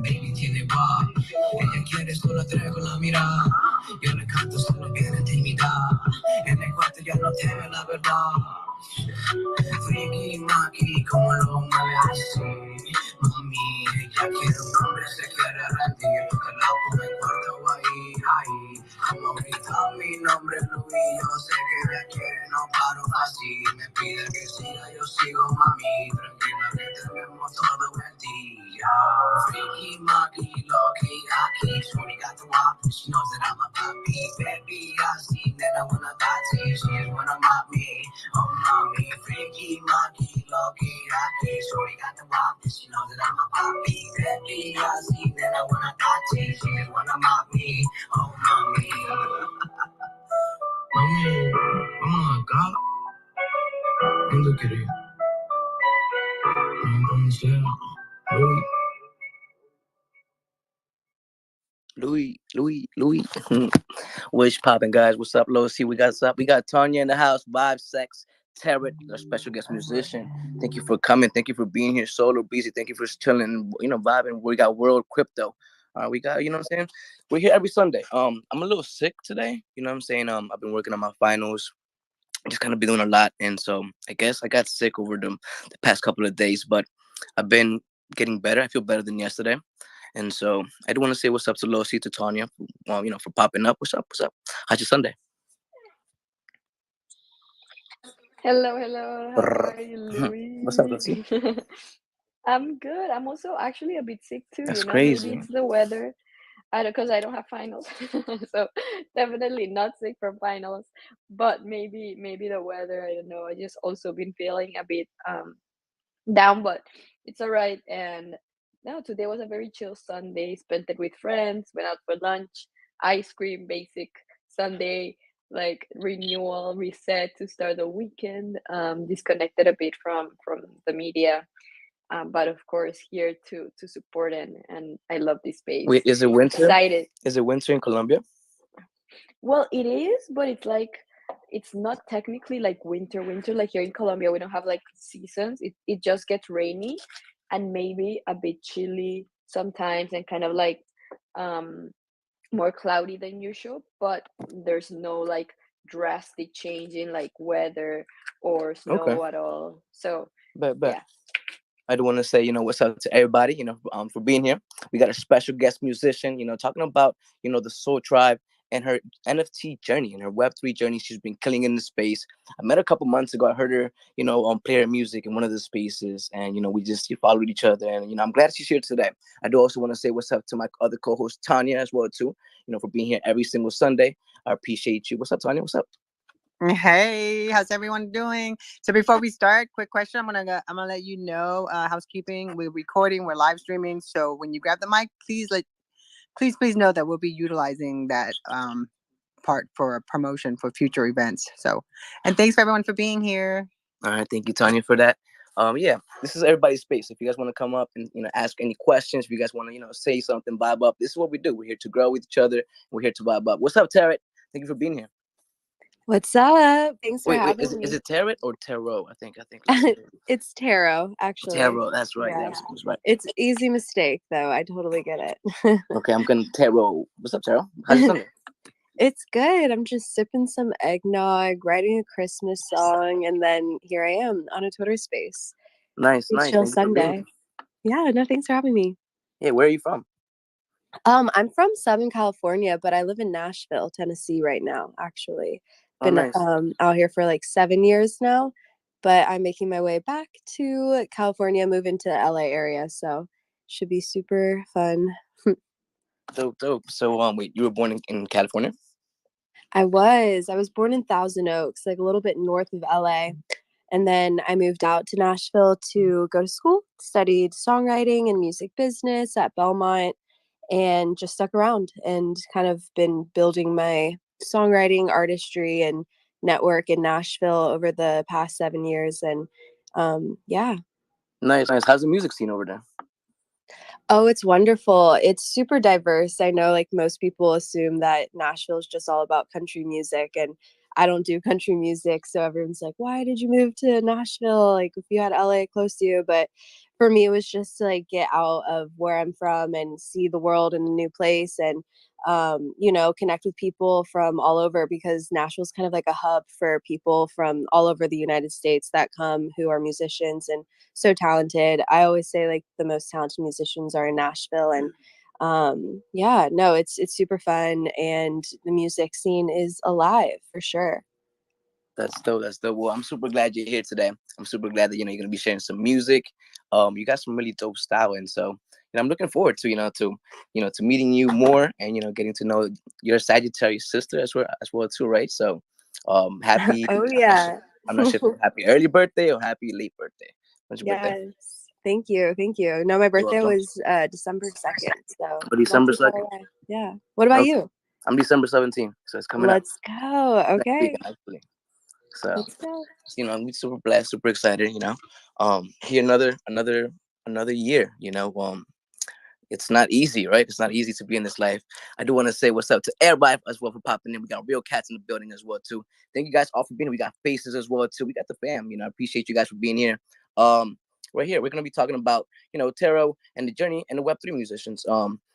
Baby tiene pop, ella quiere solo traer con la mirada. Yo le canto solo bien intimidad. En el cuarto ya no teme la verdad. Freaky, maki, como lo mueve así. Mami, ella quiere un hombre, se quiere rendir. Que la ponga en cuarto ahí, ahí. Como grita mi nombre, Luis, yo sé que ella quiere, no paro así. Me pide que siga, yo sigo, mami. Tranquila que tenemos todo el día. Freaky, maki, loki, aki. Shorty got the wop, she knows that I'm a papi. Baby, I see that I wanna die. She's wanna mock me. Oh, mommy, freaky, monkey, low-key, rocky. Shorty got the wop, she knows that I'm a poppy. Baby, I see that I wanna touch. She just wanna mock me. Oh, mommy. Mami, vamos acá. ¿Dónde quieres? Donde sea. Louis. Louis. What's popping, guys? What's up, Low? See, we got Tanya in the house. Vibe, sex, Tarot, our special guest musician. Thank you for coming. Thank you for being here. Solo busy. Thank you for chilling. Vibing. We got World Crypto. We got, what I'm saying. We're here every Sunday. I'm a little sick today. You know what I'm saying. I've been working on my finals. Just kind of been doing a lot, and so I guess I got sick over the past couple of days, but I've been getting better. I feel better than yesterday. And so I do want to say what's up to Losi, to Tanya, for popping up. What's up? How's your Sunday? Hello. How are you, Louis? What's up, Losi? I'm good. I'm also actually a bit sick too. That's crazy. Maybe it's the weather. Because I don't have finals, so definitely not sick from finals. But maybe the weather. I don't know. I just also been feeling a bit down, but it's all right. And no, today was a very chill Sunday. Spent it with friends. Went out for lunch, ice cream, basic Sunday like renewal, reset to start the weekend. Disconnected a bit from the media. But of course here to support and I love this space. Wait, is it winter? Excited. Is it winter in Colombia? Well, it is, but it's not technically like winter. Like here in Colombia, we don't have like seasons. It just gets rainy and maybe a bit chilly sometimes and kind of like more cloudy than usual, but there's no like drastic change in like weather or snow at all. So But yeah. I do want to say, what's up to everybody, for being here. We got a special guest musician, talking about, the Soul Tribe and her NFT journey and her Web3 journey. She's been killing in the space. I met her a couple months ago. I heard her, play her music in one of the spaces, and we just followed each other. And I'm glad she's here today. I do also want to say what's up to my other co-host Tanya as well too. For being here every single Sunday. I appreciate you. What's up, Tanya? What's up? Hey, how's everyone doing? So before we start, quick question. I'm gonna let you know, housekeeping. We're recording, we're live streaming. So when you grab the mic, please know that we'll be utilizing that part for a promotion for future events. So, and thanks for everyone for being here. All right, thank you, Tanya, for that. This is everybody's space. If you guys want to come up and ask any questions, if you guys want to say something, vibe up. This is what we do. We're here to grow with each other. We're here to vibe up. What's up, Tarot? Thank you for being here. What's up? Thanks for having me. Is it Tarot or Tarot? I think. It's Tarot, actually. Tarot, that's right. Yeah. That was right. It's easy mistake, though. I totally get it. Okay, I'm gonna Tarot. What's up, Tarot? How's your Sunday? It's good. I'm just sipping some eggnog, writing a Christmas song, and then here I am on a Twitter space. Nice. Chill Sunday. Yeah, no, thanks for having me. Yeah, where are you from? I'm from Southern California, but I live in Nashville, Tennessee right now, actually. Been out here for like 7 years now, but I'm making my way back to California, moving to the LA area, so should be super fun. Dope. So wait, you were born in California? I was born in Thousand Oaks, like a little bit north of LA, and then I moved out to Nashville to go to school, studied songwriting and music business at Belmont, and just stuck around and kind of been building my songwriting, artistry, and network in Nashville over the past 7 years. And yeah. Nice. How's the music scene over there? Oh, it's wonderful. It's super diverse. I know like most people assume that Nashville is just all about country music, and I don't do country music, so everyone's like, why did you move to Nashville, like if you had LA close to you? But for me, it was just to like get out of where I'm from and see the world in a new place, and connect with people from all over, because Nashville's kind of like a hub for people from all over the United States that come, who are musicians and so talented. I always say like the most talented musicians are in Nashville, and no, it's super fun, and the music scene is alive for sure. That's dope. That's dope. Well, I'm super glad you're here today. I'm super glad that you're gonna be sharing some music. You got some really dope style, and so I'm looking forward to to meeting you more, and getting to know your Sagittarius sister as well too, right? So, happy. Oh yeah. I'm not sure if happy early birthday or happy late birthday. When's your birthday? Yes. Thank you. Thank you. No, my You're birthday welcome. was December 2nd, so Oh, not December too far 2nd. away. Yeah. What about Okay. you? I'm December 17th, so it's coming up Let's go. next week Okay. actually. So Let's go. I'm super blessed, super excited. Here another year. It's not easy, right? It's not easy to be in this life. I do want to say what's up to everybody as well for popping in. We got real cats in the building as well too. Thank you guys all for being here. We got faces as well too. We got the fam. I appreciate you guys for being here. Right here, we're gonna be talking about tarot and the journey and the Web3 musicians.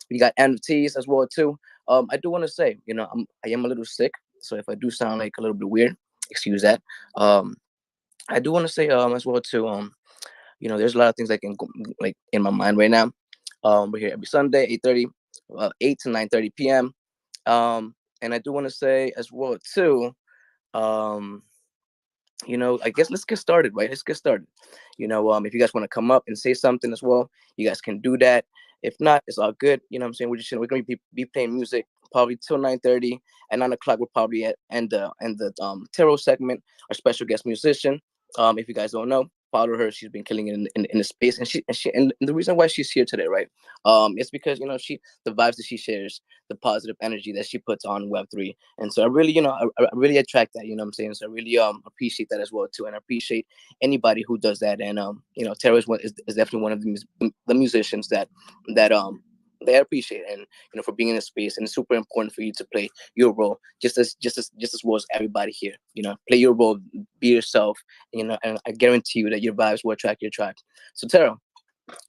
We got NFTs as well too. I do want to say, I am a little sick, so if I do sound like a little bit weird, excuse that. I do want to say as well too. There's a lot of things like in my mind right now. We're here every Sunday, 8:30, 8 to 9:30 p.m. And I do want to say as well too, I guess let's get started, right? Let's get started. If you guys want to come up and say something as well, you guys can do that. If not, it's all good. You know what I'm saying? We're gonna be playing music probably till 9:30. At 9 o'clock, we're probably at end the tarot segment. Our special guest musician. If you guys don't know, follow her. She's been killing it in the space, and the reason why she's here today, right? It's because the vibes that she shares, the positive energy that she puts on Web3, and so I really I really attract that. You know what I'm saying? So I really appreciate that as well too, and I appreciate anybody who does that. And Tara is definitely one of the musicians that they appreciate, and for being in the space, and it's super important for you to play your role just as well as everybody here. Play your role, be yourself. And I guarantee you that your vibes will attract your tribe. So Tara,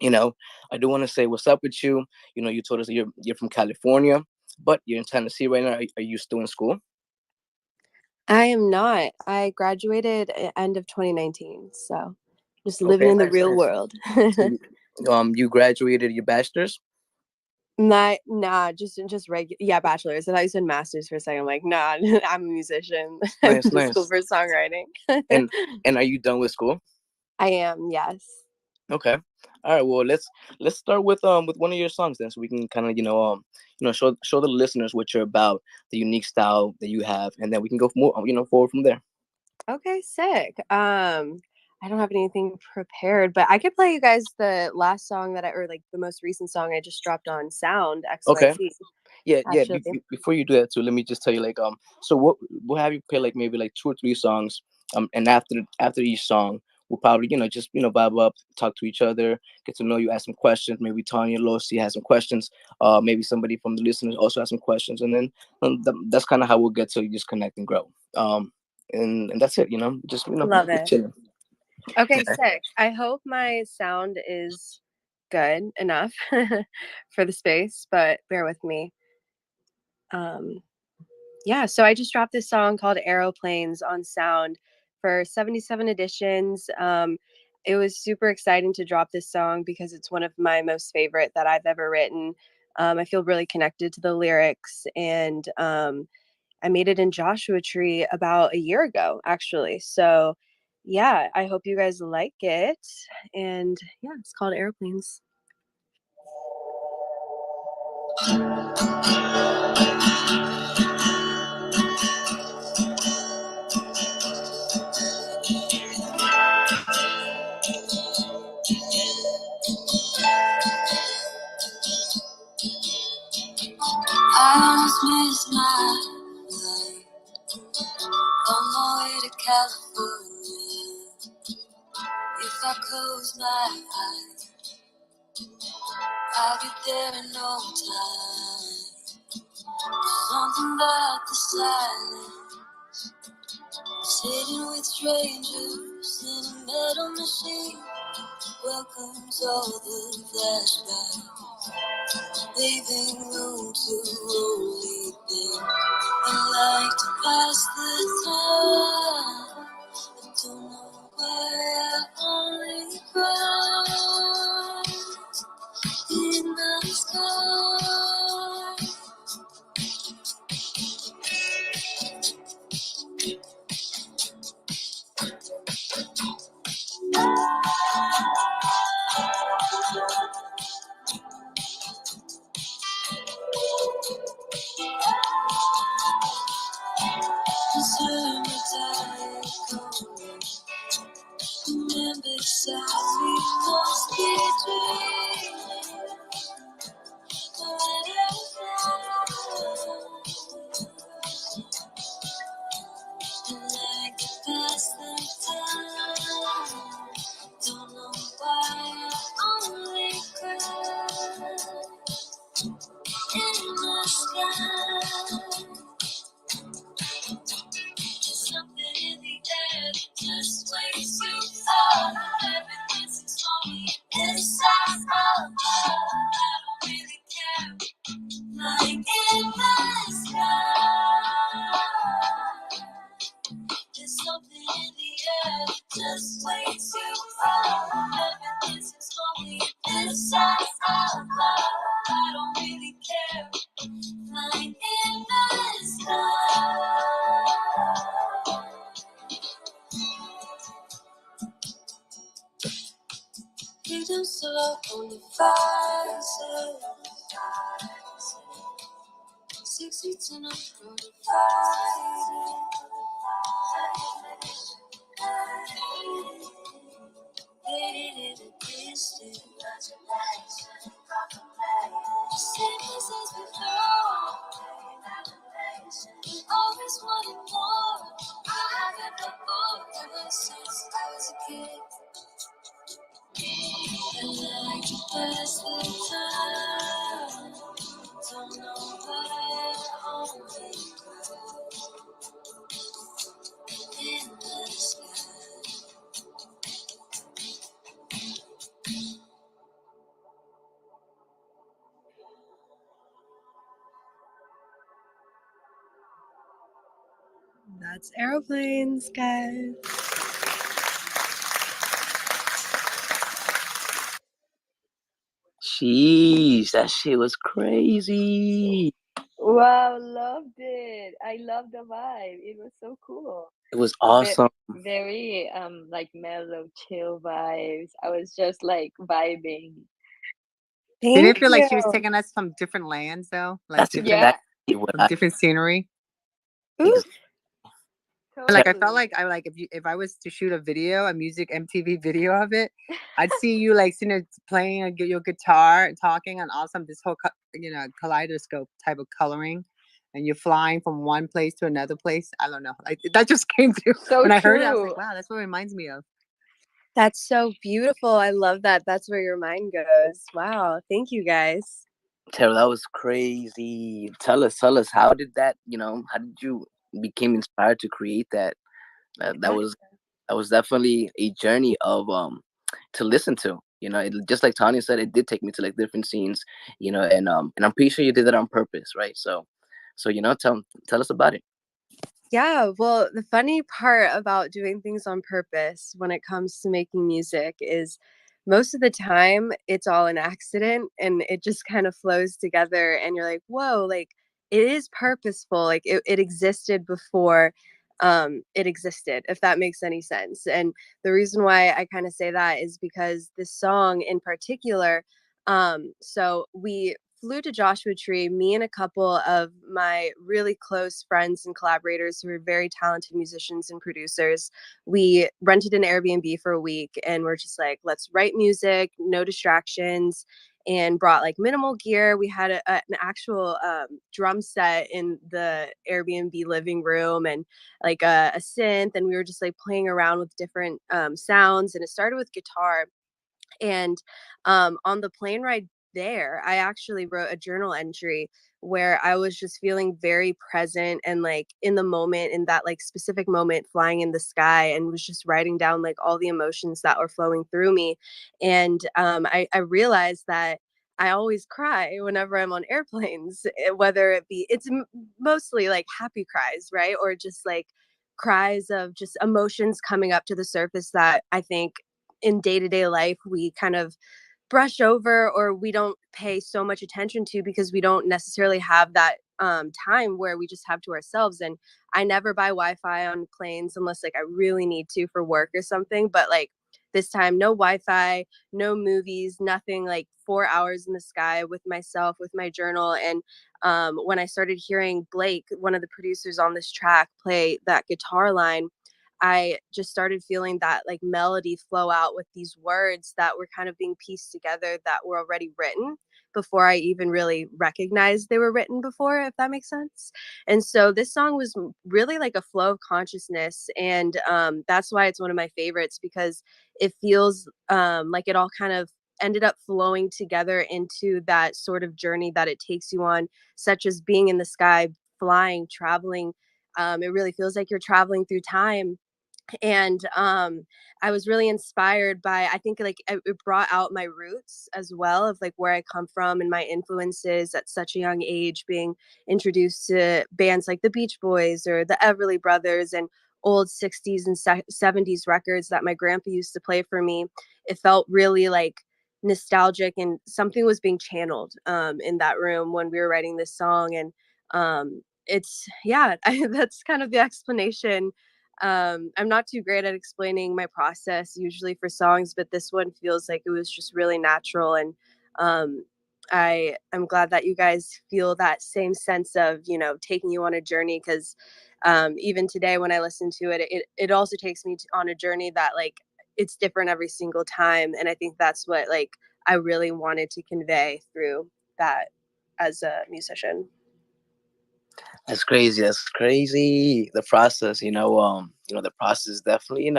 I do want to say what's up with you. You told us that you're from California, but you're in Tennessee right now. Are you still in school? I am not. I graduated end of 2019, so just living Okay, in the nice, real nice. world. So you graduated your bachelor's? Nah, just regular. Yeah, bachelor's. I thought you said master's for a second. I'm like, nah, I'm a musician. I went Nice, to school nice. for songwriting. And are you done with school? I am, yes. Okay. All right. Well, let's start with one of your songs then, so we can kind of show the listeners what you're about, the unique style that you have, and then we can go more forward from there. Okay, sick. I don't have anything prepared, but I could play you guys the last song or like the most recent song I just dropped on Sound Okay. XYZ. Yeah. Actually, Before you do that too, let me just tell you so we'll have you play like maybe like 2 or 3 songs, and after each song, we'll probably just vibe up, talk to each other, get to know you, ask some questions. Maybe Tanya Losi has some questions. Maybe somebody from the listeners also has some questions, and then that's kind of how we'll get to just connect and grow. And that's it. Just love just it. chilling. Okay, sick. I hope my sound is good enough for the space, but bear with me. Yeah, so I just dropped this song called Aeroplanes on Sound for 77 editions. It was super exciting to drop this song because it's one of my most favorite that I've ever written. I feel really connected to the lyrics, and I made it in Joshua Tree about a year ago, actually. So yeah, I hope you guys like it. And yeah, it's called Airplanes. I almost missed my flight on my way to California. If I close my eyes, I'll get there in no time. Something about the silence Sitting with strangers in a metal machine welcomes all the flashbacks, leaving room to only think. I like to pass the time. I don't know why I only cry in the sky. Remember, sadly, must be dreaming. Like to pass the time. Don't know why I only cry in the sky. There's something in the air that just wakes you up. Everything seems slowly inside out. I don't really care. Like in the sky. There's something in the air that just wakes you up. Everything seems slowly inside out. I don't really care. Like in the sky. Freedom slow on the fire. 6 feet in a road of fighting. Waited in a distance. Same as before. Always wanted more. I haven't before ever since I was a kid. I like to pass the time. Don't know why I only go in the sky. That's Aeroplanes, guys. Jeez, that shit was crazy. Wow, loved it. I love the vibe. It was so cool. It was awesome. Very like mellow, chill vibes. I was just like vibing. Did it Thank feel like she was you. taking us from different lands though? Like That's different, Yeah, exactly what from different scenery? Ooh, Like I felt totally. like if I was to shoot a video, a music MTV video of it, I'd see you like sitting there playing your guitar and talking and awesome this whole kaleidoscope type of coloring, and you're flying from one place to another place. I don't know, like that just came through So when I heard it. I was true. like, wow, that's what it reminds me of. that's so beautiful. I love that. That's where your mind goes. Wow. Thank you, guys. Tara, that was crazy. Tell us, how did that, how did you became inspired to create that? That was definitely a journey of to listen to. Just like Tanya said, it did take me to like different scenes, and I'm pretty sure you did that on purpose, right? So tell us about it. Yeah, well, the funny part about doing things on purpose when it comes to making music is most of the time it's all an accident and it just kind of flows together and you're like, whoa, like it is purposeful. Like it existed before it existed, if that makes any sense. And the reason why I kind of say that is because this song in particular, so we flew to Joshua Tree, me and a couple of my really close friends and collaborators who are very talented musicians and producers. We rented an Airbnb for a week and we're just like, let's write music, no distractions, and brought like minimal gear. We had an actual drum set in the Airbnb living room and like a synth. And we were just like playing around with different sounds. And it started with guitar. And on the plane ride there, I actually wrote a journal entry where I was just feeling very present and like in the moment, in that like specific moment, flying in the sky, and was just writing down like all the emotions that were flowing through me. And I realized that I always cry whenever I'm on airplanes, whether it be, it's mostly like happy cries, right? Or just like cries of just emotions coming up to the surface that I think in day-to-day life we kind of brush over, or we don't pay so much attention to, because we don't necessarily have that time where we just have to ourselves. And I never buy Wi-Fi on planes unless like I really need to for work or something. But like this time, no Wi-Fi, no movies, nothing, like 4 hours in the sky with myself, with my journal. And when I started hearing Blake, one of the producers on this track, play that guitar line, I just started feeling that like melody flow out with these words that were kind of being pieced together, that were already written before I even really recognized they were written before, if that makes sense. And so this song was really like a flow of consciousness. And that's why it's one of my favorites, because it feels like it all kind of ended up flowing together into that sort of journey that it takes you on, such as being in the sky, flying, traveling. It really feels like you're traveling through time. And I was really inspired by, I think like it brought out my roots as well, of like where I come from and my influences at such a young age, being introduced to bands like the Beach Boys or the Everly Brothers, and old 60s and 70s records that my grandpa used to play for me. It felt really like nostalgic, and something was being channeled in that room when we were writing this song. And it's, yeah, that's kind of the explanation. I'm not too great at explaining my process usually for songs, but this one feels like it was just really natural. And um, I'm glad that you guys feel that same sense of, you know, taking you on a journey, because even today when I listen to it, it also takes me on a journey that like it's different every single time. And I think that's what like I really wanted to convey through that as a musician. That's crazy. That's crazy. The process, the process is definitely,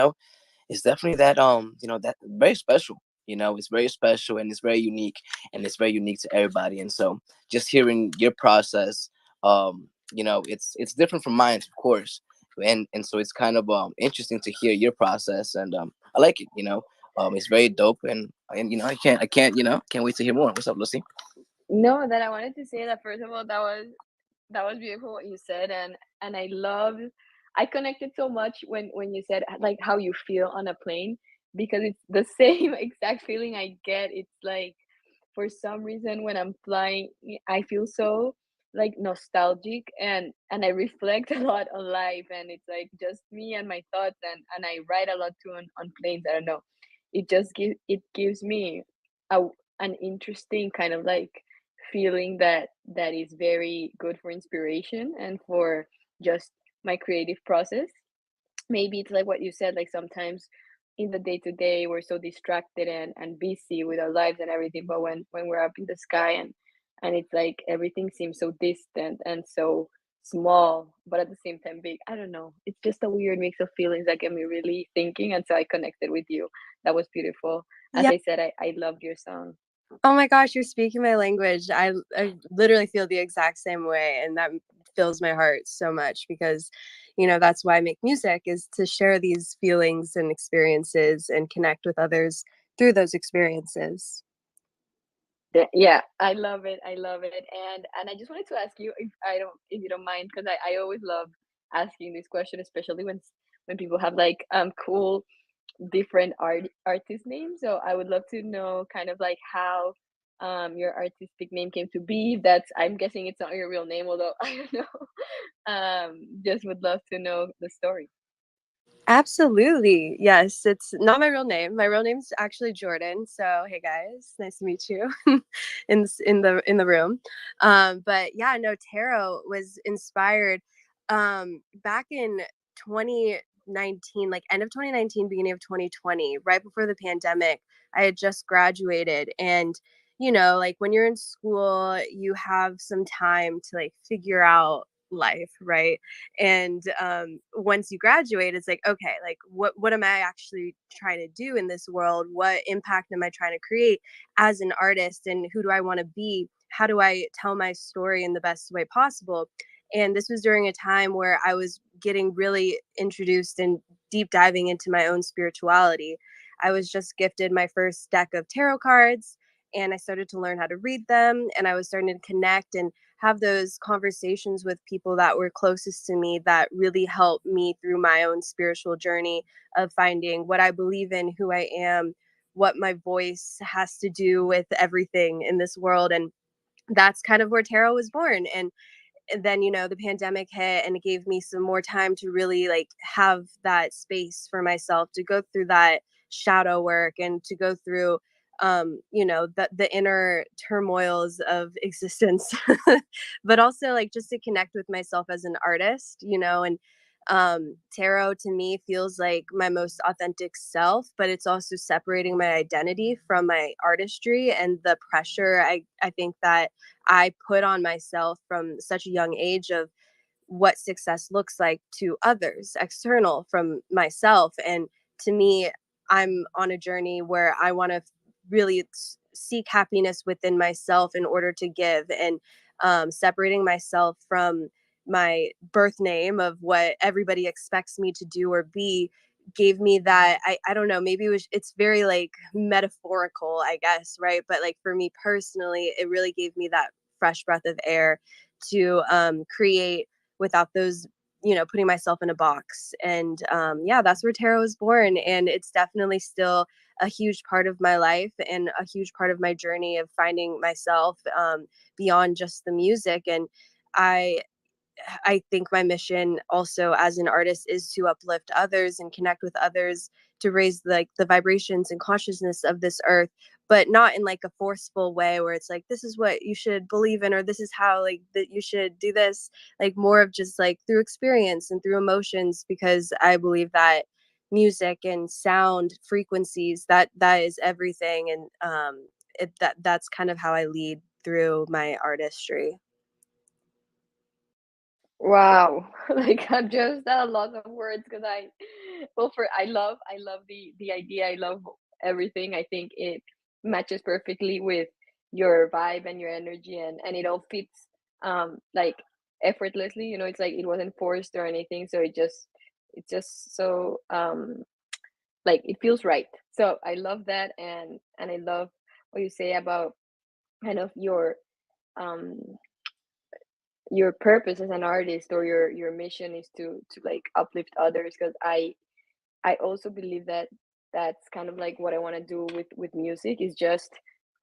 it's definitely that, that very special. It's very special, and it's very unique, and it's very unique to everybody. And so, just hearing your process, it's different from mine, of course, and so it's kind of interesting to hear your process, and I like it. It's very dope, and can't wait to hear more. What's up, Lucy? No, that I wanted to say that first of all, that was beautiful what you said, and I connected so much when you said like how you feel on a plane, because it's the same exact feeling I get. It's like for some reason when I'm flying, I feel so like nostalgic, and I reflect a lot on life, and it's like just me and my thoughts, and I write a lot too on planes. I don't know. It gives me a an interesting kind of like feeling that is very good for inspiration and for just my creative process. Maybe it's like what you said, like sometimes in the day to day we're so distracted and busy with our lives and everything, but when we're up in the sky and it's like everything seems so distant and so small, but at the same time big. I don't know, it's just a weird mix of feelings that get me really thinking, and so I connected with you. That was beautiful. As Yeah. I said, I loved your song. Oh my gosh, you're speaking my language. I literally feel the exact same way, and that fills my heart so much, because, you know, that's why I make music, is to share these feelings and experiences and connect with others through those experiences. Yeah, I love it. I love it. And I just wanted to ask you, if you don't mind, because I always love asking this question, especially when people have like cool different artist names. So I would love to know kind of like how your artistic name came to be. That's, I'm guessing it's not your real name, although I don't know. Just would love to know the story. Absolutely. Yes, it's not my real name. My real name's actually Jordan. So, hey guys, nice to meet you in the room. But yeah, no, tarot was inspired back in 2019, like end of 2019, beginning of 2020, right before the pandemic. I had just graduated, and you know, like when you're in school, you have some time to like figure out life, right? And once you graduate, it's like, okay, like what am I actually trying to do in this world? What impact am I trying to create as an artist, and who do I want to be? How do I tell my story in the best way possible? And this was during a time where I was getting really introduced and deep diving into my own spirituality. I was just gifted my first deck of tarot cards, and I started to learn how to read them, and I was starting to connect and have those conversations with people that were closest to me that really helped me through my own spiritual journey of finding what I believe in, who I am, what my voice has to do with everything in this world. And that's kind of where tarot was born. And then, you know, the pandemic hit, and it gave me some more time to really like have that space for myself to go through that shadow work and to go through you know, the inner turmoils of existence, but also like just to connect with myself as an artist, you know. And tarot to me feels like my most authentic self, but it's also separating my identity from my artistry and the pressure I think that I put on myself from such a young age of what success looks like to others, external from myself. And to me, I'm on a journey where I want to really seek happiness within myself in order to give, and separating myself from my birth name of what everybody expects me to do or be gave me that I don't know, maybe it's very like metaphorical, I guess, right? But like for me personally, it really gave me that fresh breath of air to create without those, you know, putting myself in a box. And yeah, that's where tarot was born, and it's definitely still a huge part of my life and a huge part of my journey of finding myself beyond just the music. And I I think my mission also as an artist is to uplift others and connect with others, to raise like the vibrations and consciousness of this earth, but not in like a forceful way where it's like this is what you should believe in, or this is how like that you should do this. Like more of just like through experience and through emotions, because I believe that music and sound frequencies, that is everything. And that's kind of how I lead through my artistry. Wow, like just a lot of words because well, for I love the idea. I love everything. I think it matches perfectly with your vibe and your energy, and it all fits like effortlessly. You know, it's like it wasn't forced or anything. So it's just so like it feels right. So I love that, and I love what you say about kind of um your purpose as an artist, or your mission is to like uplift others, because I also believe that that's kind of like what I want to do with music, is just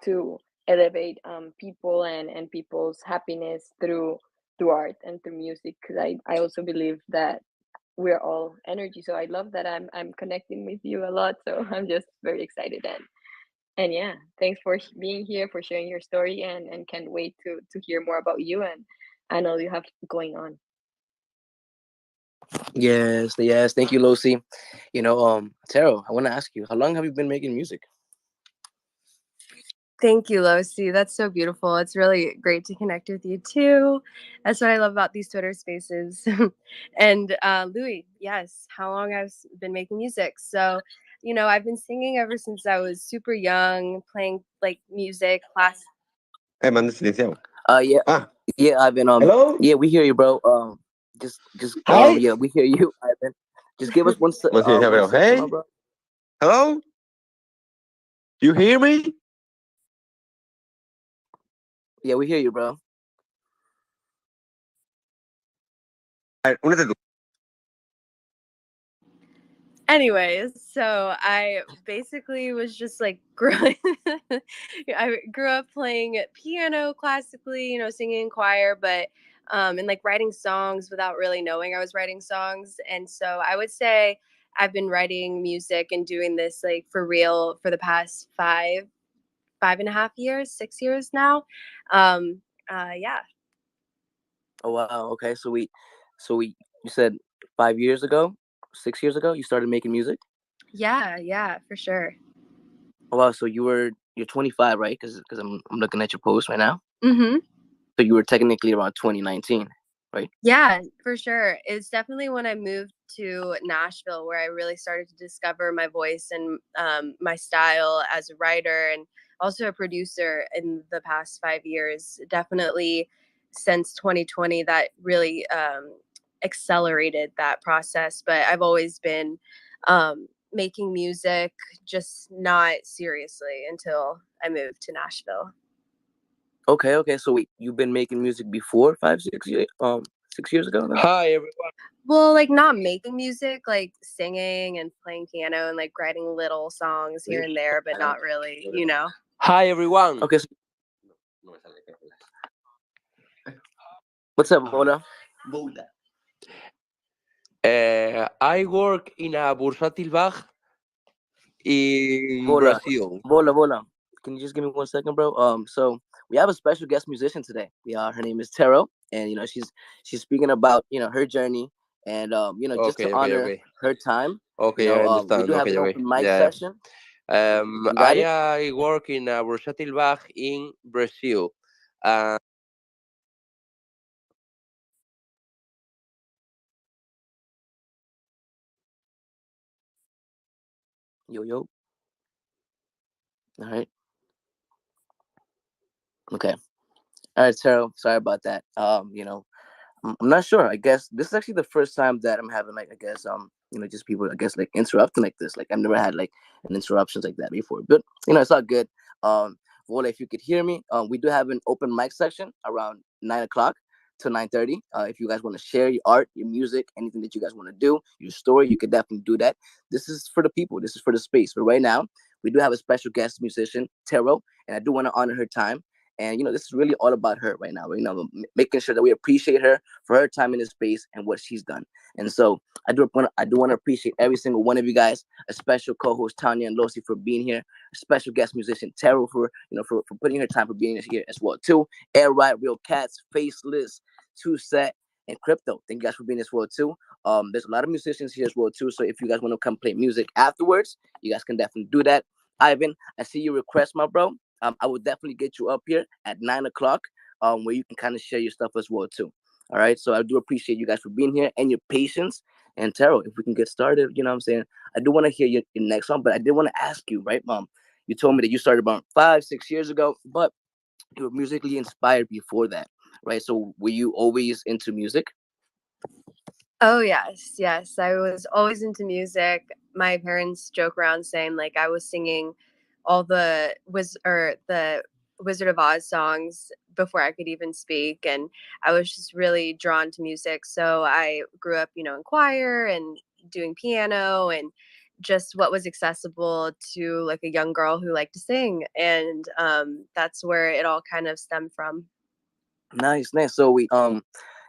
to elevate people and people's happiness through art and through music, because I also believe that we're all energy. So I love that I'm connecting with you a lot, so I'm just very excited. And yeah, thanks for being here, for sharing your story, and can't wait to hear more about you and all you have going on. Yes. Thank you, Lucy. You know, Taro, I want to ask you, how long have you been making music? Thank you, Losi. That's so beautiful. It's really great to connect with you too. That's what I love about these Twitter spaces. And Louis, yes, how long I've been making music. So, you know, I've been singing ever since I was super young, playing like music class. manda silenciado. Yeah, Ah, yeah, Ivan. hello? Yeah, we hear you, bro. Hi? Yeah, we hear you, Ivan. Just give us Manda silenciado, one pero, second, my hey? bro. Hello? You hear me? Yeah, we hear you, bro. Únete tú. Anyways, so I basically was just like I grew up playing piano classically, you know, singing in choir, but and like writing songs without really knowing I was writing songs. And so I would say I've been writing music and doing this like for real for the past 5.5 years, 6 years now. Yeah. Oh wow. Okay, you said 5 years ago, 6 years ago, you started making music. Yeah, for sure. Oh wow. So you're 25, right? Because I'm looking at your post right now. Mm-hmm. So you were technically around 2019. right? Yeah, for sure. It's definitely when I moved to Nashville where I really started to discover my voice and my style as a writer and also a producer in the past 5 years. Definitely since 2020, that really accelerated that process. But I've always been making music, just not seriously until I moved to Nashville. Okay. So wait, you've been making music before 5, 6 years, 6 years ago? Then? Hi everyone. Well, like not making music, like singing and playing piano and like writing little songs here and there, but not really, you know. Hi everyone. Okay. So what's up, Bola? I work in a bursátil bar in Bola, Brazil. Bola. Can you just give me 1 second, bro? So we have a special guest musician today. Her name is Taro, and she's speaking about her journey, and just to honor Okay. her time. Okay, I We understand. do have an Okay. open mic Yeah. session. You got it? I work in a bursátil bar in Brazil. Uh, Yo. All right. Okay. All right, Taro. Sorry about that. I'm not sure. I guess this is actually the first time that I'm having like just people like interrupting like this. Like I've never had like an interruptions like that before. But it's all good. Well, if you could hear me, we do have an open mic section around 9 o'clock to 9:30. If you guys want to share your art, your music, anything that you guys want to do, your story, you could definitely do that. This is for the people. This is for the space. But right now, we do have a special guest musician, Taro, and I do want to honor her time. And this is really all about her right now. Making sure that we appreciate her for her time in this space and what she's done. And so I do want to appreciate every single one of you guys. A special co-host Tanya and Losi for being here. A special guest musician Taro for putting her time for being here as well too. Air Right, Real Cats, Faceless, Two Set, and Crypto. Thank you guys for being here as well too. There's a lot of musicians here as well too. So if you guys want to come play music afterwards, you guys can definitely do that. Ivan, I see your request, my bro. I would definitely get you up here at 9 o'clock, where you can kind of share your stuff as well too. All right. So I do appreciate you guys for being here and your patience. And Taro, if we can get started, you know what I'm saying? I do want to hear your next song, but I did want to ask you, right, Mom? You told me that you started about 5, 6 years ago, but you were musically inspired before that, right? So were you always into music? Oh yes. I was always into music. My parents joke around saying like I was singing all the Wizard of Oz songs before I could even speak, and I was just really drawn to music. So I grew up, in choir and doing piano and just what was accessible to like a young girl who liked to sing, and that's where it all kind of stemmed from. Nice. So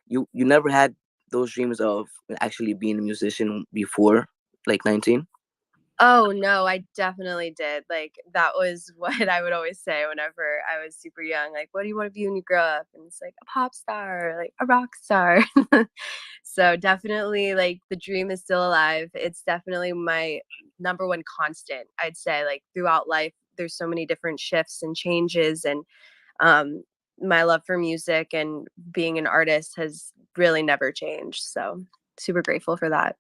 you never had those dreams of actually being a musician before like 19? Oh, no, I definitely did. Like, that was what I would always say whenever I was super young. Like, what do you want to be when you grow up? And it's like a pop star, like a rock star. So definitely, like, the dream is still alive. It's definitely my number one constant, I'd say. Like, throughout life, there's so many different shifts and changes. And um, my love for music and being an artist has really never changed. So super grateful for that.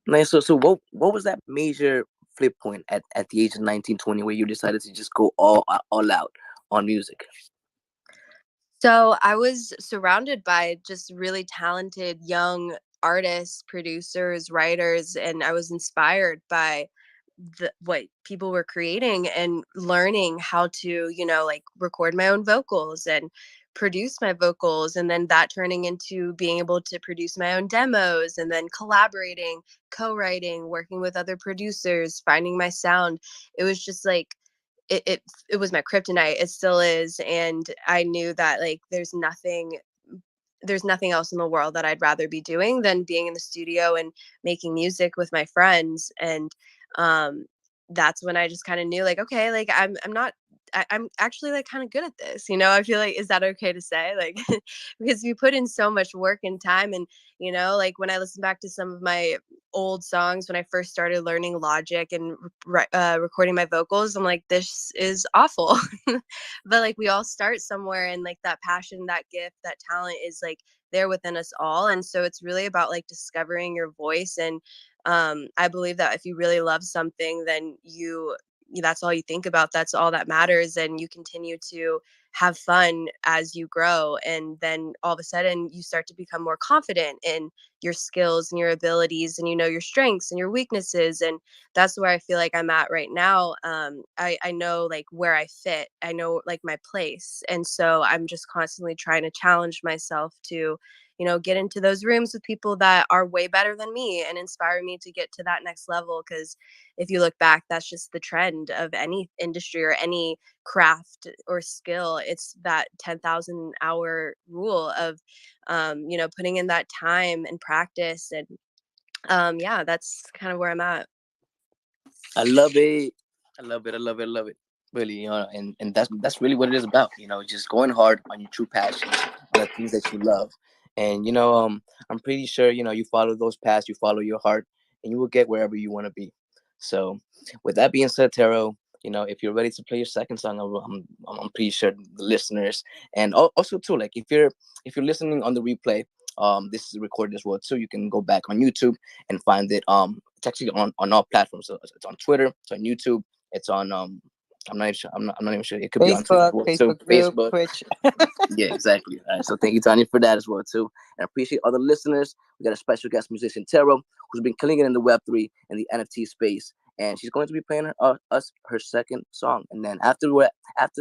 Nice. So what was that major flip point at the age of 19, 20 where you decided to just go all out on music? So I was surrounded by just really talented young artists, producers, writers, and I was inspired by what people were creating and learning how to, like record my own vocals and produce my vocals, and then that turning into being able to produce my own demos, and then collaborating, co-writing, working with other producers, finding my sound. It was just like it was my kryptonite. It still is, and I knew that like there's nothing else in the world that I'd rather be doing than being in the studio and making music with my friends. And um, that's when I just kind of knew, like, okay, like I'm actually like kind of good at this. I feel like, is that okay to say? Like, because we put in so much work and time, and like when I listen back to some of my old songs when I first started learning Logic and recording my vocals, I'm like, this is awful. But like we all start somewhere, and like that passion, that gift, that talent is like there within us all. And so it's really about like discovering your voice. And I believe that if you really love something, then that's all you think about. That's all that matters. And you continue to have fun as you grow. And then all of a sudden you start to become more confident in your skills and your abilities, and you know your strengths and your weaknesses. And that's where I feel like I'm at right now. I know like where I fit. I know like my place. And so I'm just constantly trying to challenge myself to, you know, get into those rooms with people that are way better than me and inspire me to get to that next level. Because if you look back, that's just the trend of any industry or any craft or skill. It's that 10,000 hour rule of, you know, putting in that time and practice. And yeah, that's kind of where I'm at. I love it. I love it. I love it. I love it. Really, you know, and that's really what it is about. You know, just going hard on your true passions, on the things that you love. And you know, I'm pretty sure you know you follow those paths, you follow your heart, and you will get wherever you want to be. So, with that being said, Taro, you know, if you're ready to play your second song, I'm pretty sure the listeners, and also too, like if you're listening on the replay, this is recorded as well too. You can go back on YouTube and find it. It's actually on all platforms. So it's on Twitter, it's on YouTube, it's on I'm not even sure. I'm not even sure. It could be on Twitter as Facebook, well too. Facebook group, Facebook. Twitch. Yeah, exactly. All right. So thank you, Tanya, for that as well too. And I appreciate all the listeners. We got a special guest musician, Taro, who's been killing it in the Web3 and the NFT space. And she's going to be playing us her second song. And then after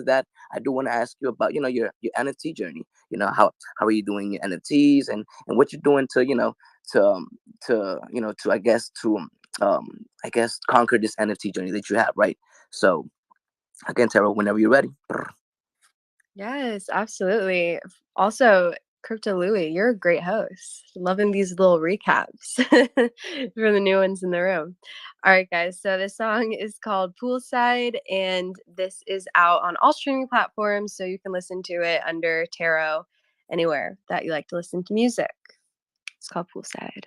that, I do want to ask you about, you know, your NFT journey. You know, how are you doing your NFTs and what you're doing to, you know, to I guess conquer this NFT journey that you have, right? So again, Taro, whenever you're ready. Yes, absolutely. Also, Crypto Louie, you're a great host. Loving these little recaps for the new ones in the room. All right, guys. So this song is called Poolside, and this is out on all streaming platforms. So you can listen to it under Tarot anywhere that you like to listen to music. It's called Poolside.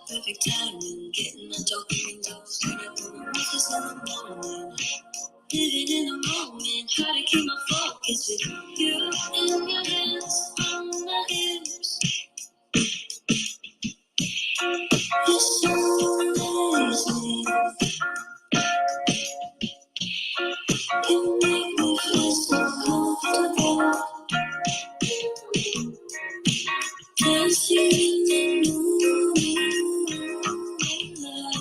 Perfect timing, getting my dopamine dose. Turn up on the roses in the morning. Living in the moment, try to keep my focus with you and your hands on my hips. You're so amazing. You make me feel so comfortable. Dancing in the moonlight,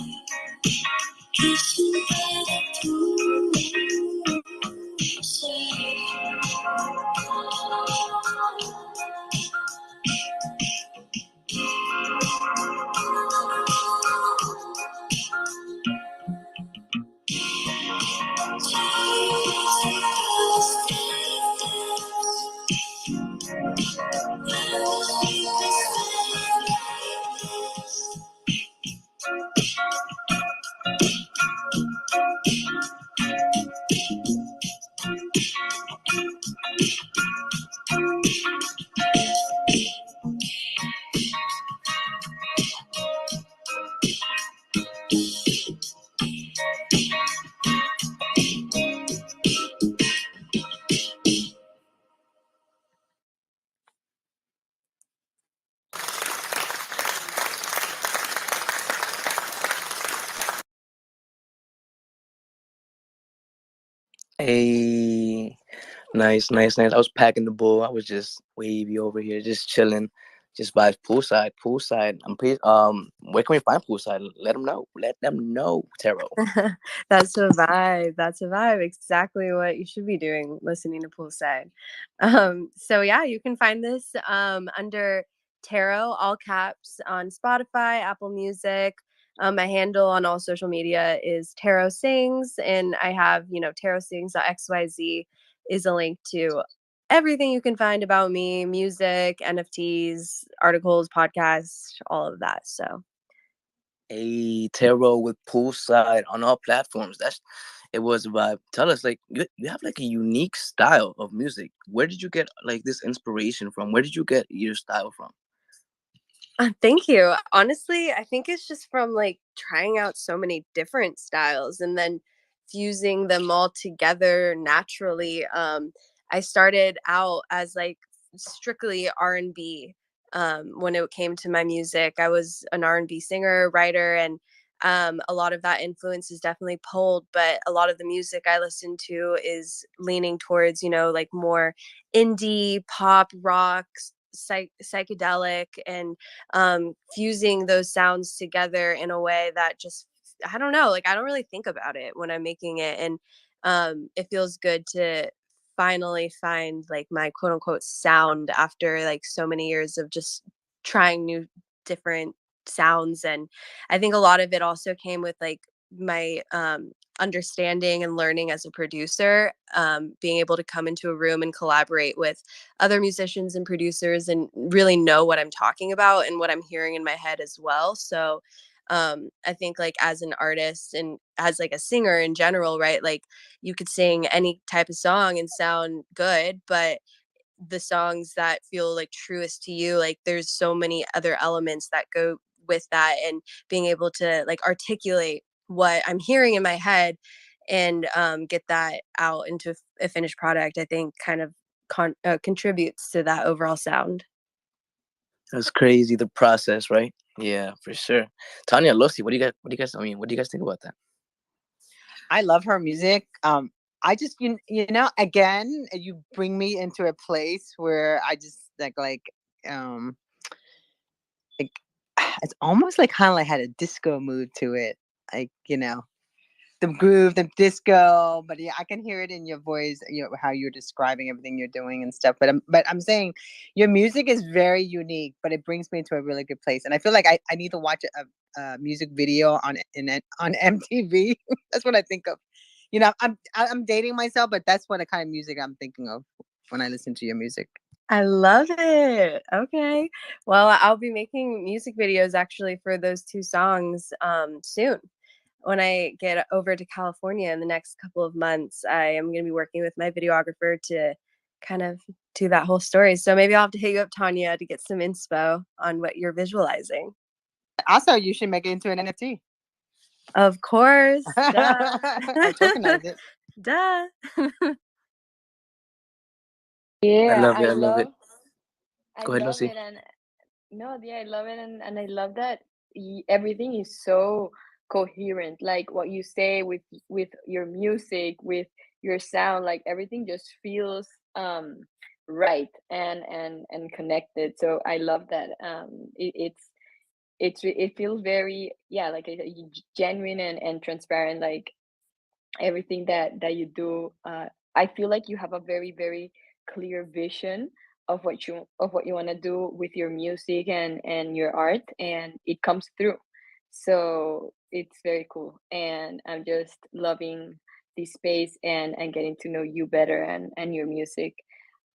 kissing by the pool. Hey, nice, nice, nice. I was packing the bull. I was just wavy over here, just chilling, just by poolside, poolside. Where can we find poolside? Let them know. Let them know, Taro. That's a vibe. That's a vibe. Exactly what you should be doing, listening to Poolside. So yeah, you can find this under Tarot, all caps, on Spotify, Apple Music. My handle on all social media is Tarot Sings, and I have, Tarot Sings.xyz is a link to everything you can find about me, music, NFTs, articles, podcasts, all of that. So A Taro with poolside on all platforms. It was a vibe. Tell us, like, you have like a unique style of music. Where did you get like this inspiration from? Where did you get your style from? Thank you. Honestly, I think it's just from like trying out so many different styles and then fusing them all together naturally. I started out as like strictly R&B. When it came to my music, I was an R&B singer, writer, and a lot of that influence is definitely pulled. But a lot of the music I listen to is leaning towards, like more indie, pop, rock, psychedelic, and fusing those sounds together in a way that just, I don't know, like I don't really think about it when I'm making it, and it feels good to finally find like my quote unquote sound after like so many years of just trying new different sounds. And I think a lot of it also came with like my understanding and learning as a producer, being able to come into a room and collaborate with other musicians and producers and really know what I'm talking about and what I'm hearing in my head as well. So I think like as an artist and as like a singer in general, right? Like you could sing any type of song and sound good, but the songs that feel like truest to you, like there's so many other elements that go with that, and being able to like articulate what I'm hearing in my head and get that out into a finished product, I think kind of contributes to that overall sound. That's crazy, the process, right? Yeah, for sure. Tanya, Lucy, what do you guys think about that? I love her music. I just again, you bring me into a place where I just um like it's almost like kind of like had a disco mood to it. Like, the groove, the disco, but yeah, I can hear it in your voice, how you're describing everything you're doing and stuff. But I'm saying your music is very unique, but it brings me to a really good place. And I feel like I need to watch a music video on MTV. That's what I think of. I'm dating myself, but that's what the kind of music I'm thinking of when I listen to your music. I love it. Okay. Well, I'll be making music videos actually for those two songs soon. When I get over to California in the next couple of months, I am going to be working with my videographer to kind of do that whole story. So maybe I'll have to hit you up, Tanya, to get some inspo on what you're visualizing. Also, you should make it into an NFT. Of course. Duh. Or tokenize it. Duh. I Yeah, love it. I love it. I Go ahead, love Lucy. it, and no, yeah, I love it, and I love that everything is so coherent. Like what you say with your music, with your sound, like everything just feels right and connected. So I love that. It feels very, yeah, like genuine and transparent. Like everything that you do, I feel like you have a very clear vision of what you want to do with your music and your art, and it comes through. So it's very cool, and I'm just loving this space and getting to know you better and your music.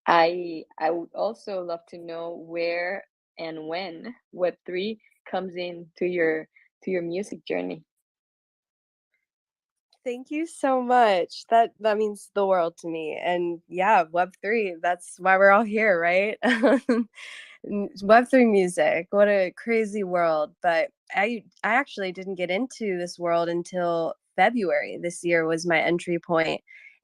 I would also love to know where and when Web3 comes in to your music journey. Thank you so much. That means the world to me. And yeah, Web3, that's why we're all here, right? Web3 music, what a crazy world. But I actually didn't get into this world until February this year was my entry point.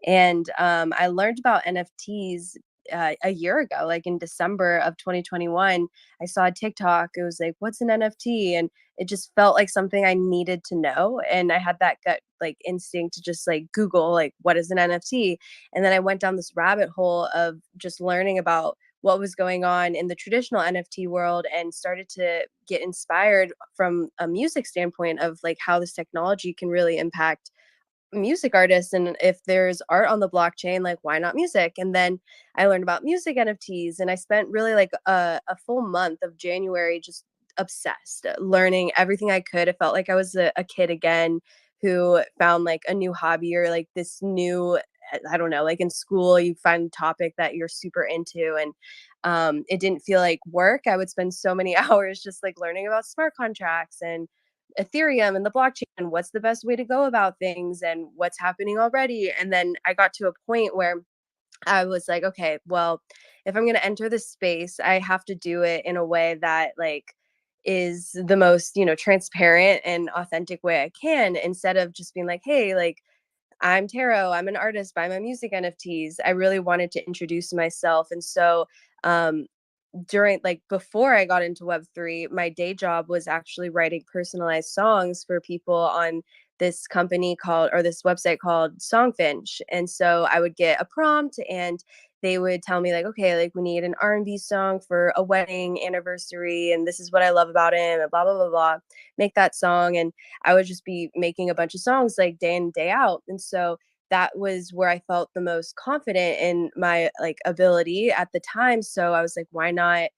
And I learned about NFTs a year ago, like in December of 2021. I saw a TikTok. It was like, what's an NFT? And it just felt like something I needed to know. And I had that gut like instinct to just like Google, like, what is an NFT? And then I went down this rabbit hole of just learning about what was going on in the traditional NFT world and started to get inspired from a music standpoint of like how this technology can really impact music artists. And if there's art on the blockchain, like, why not music? And then I learned about music NFTs, and I spent really like a full month of January just obsessed, learning everything I could. It felt like I was a kid again who found like a new hobby or like this new, I don't know, like in school you find a topic that you're super into. And it didn't feel like work. I would spend so many hours just like learning about smart contracts and Ethereum and the blockchain and what's the best way to go about things and what's happening already. And then I got to a point where I was like, okay, well, if I'm going to enter this space, I have to do it in a way that like is the most, transparent and authentic way I can, instead of just being like, hey, like, I'm Taro, I'm an artist, buy my music NFTs. I really wanted to introduce myself. And so um during like before I got into Web3, my day job was actually writing personalized songs for people on this company called, or this website called Songfinch. And so I would get a prompt and they would tell me like, okay, like we need an R&B song for a wedding anniversary and this is what I love about him and blah blah blah blah. Make that song, and I would just be making a bunch of songs like day in day out. And so that was where I felt the most confident in my like ability at the time. So I was like, why not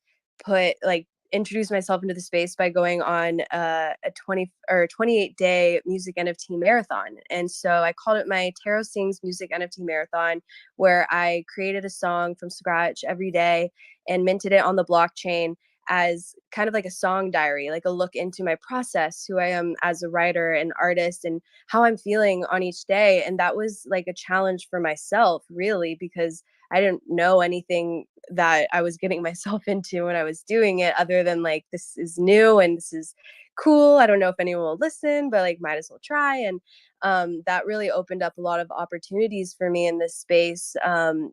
introduce myself into the space by going on a 20 or 28-day music NFT marathon. And so I called it my Taro Sings Music NFT Marathon, where I created a song from scratch every day and minted it on the blockchain as kind of like a song diary, like a look into my process, who I am as a writer and artist, and how I'm feeling on each day. And that was like a challenge for myself, really, because I didn't know anything that I was getting myself into when I was doing it, other than like, this is new and this is cool. I don't know if anyone will listen, but like, might as well try. And that really opened up a lot of opportunities for me in this space,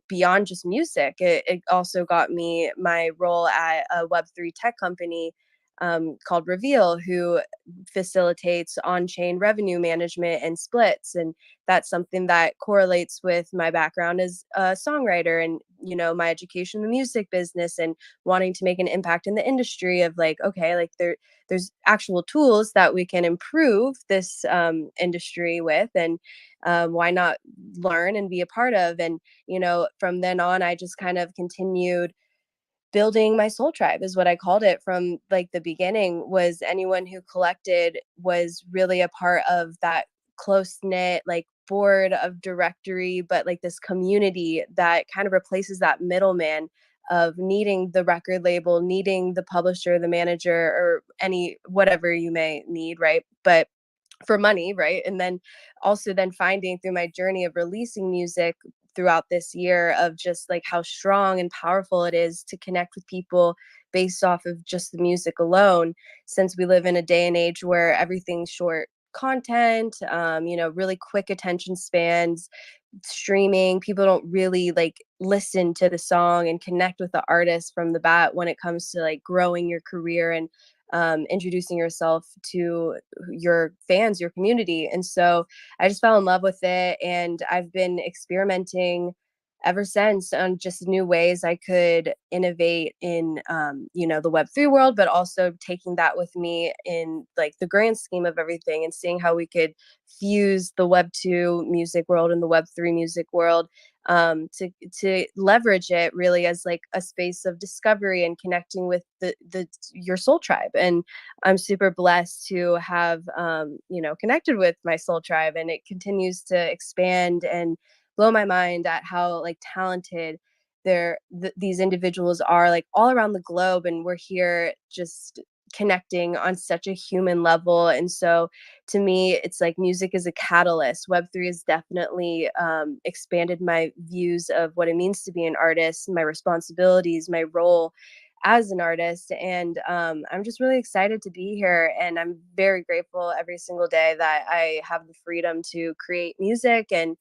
beyond just music. It also got me my role at a Web3 tech company called Reveal, who facilitates on-chain revenue management and splits. And that's something that correlates with my background as a songwriter and, my education in the music business and wanting to make an impact in the industry of like, okay, like there's actual tools that we can improve this industry with, and why not learn and be a part of. And, from then on, I just kind of continued building my soul tribe, is what I called it from like the beginning. Was anyone who collected was really a part of that close knit like board of directory, but like this community that kind of replaces that middleman of needing the record label, needing the publisher, the manager, or any whatever you may need, right? But for money, right? And then also then finding through my journey of releasing music throughout this year of just like how strong and powerful it is to connect with people based off of just the music alone, since we live in a day and age where everything's short content, really quick attention spans, streaming. People don't really like listen to the song and connect with the artist from the bat when it comes to like growing your career and introducing yourself to your fans, your community. And so I just fell in love with it, and I've been experimenting ever since on just new ways I could innovate in, the Web3 world, but also taking that with me in like the grand scheme of everything and seeing how we could fuse the Web2 music world and the Web3 music world, to leverage it really as like a space of discovery and connecting with the your soul tribe. And I'm super blessed to have connected with my soul tribe, and it continues to expand and blow my mind at how like talented these individuals are, like all around the globe, and we're here just connecting on such a human level. And so to me, it's like music is a catalyst. Web3 has definitely expanded my views of what it means to be an artist, my responsibilities, my role as an artist. And I'm just really excited to be here, and I'm very grateful every single day that I have the freedom to create music and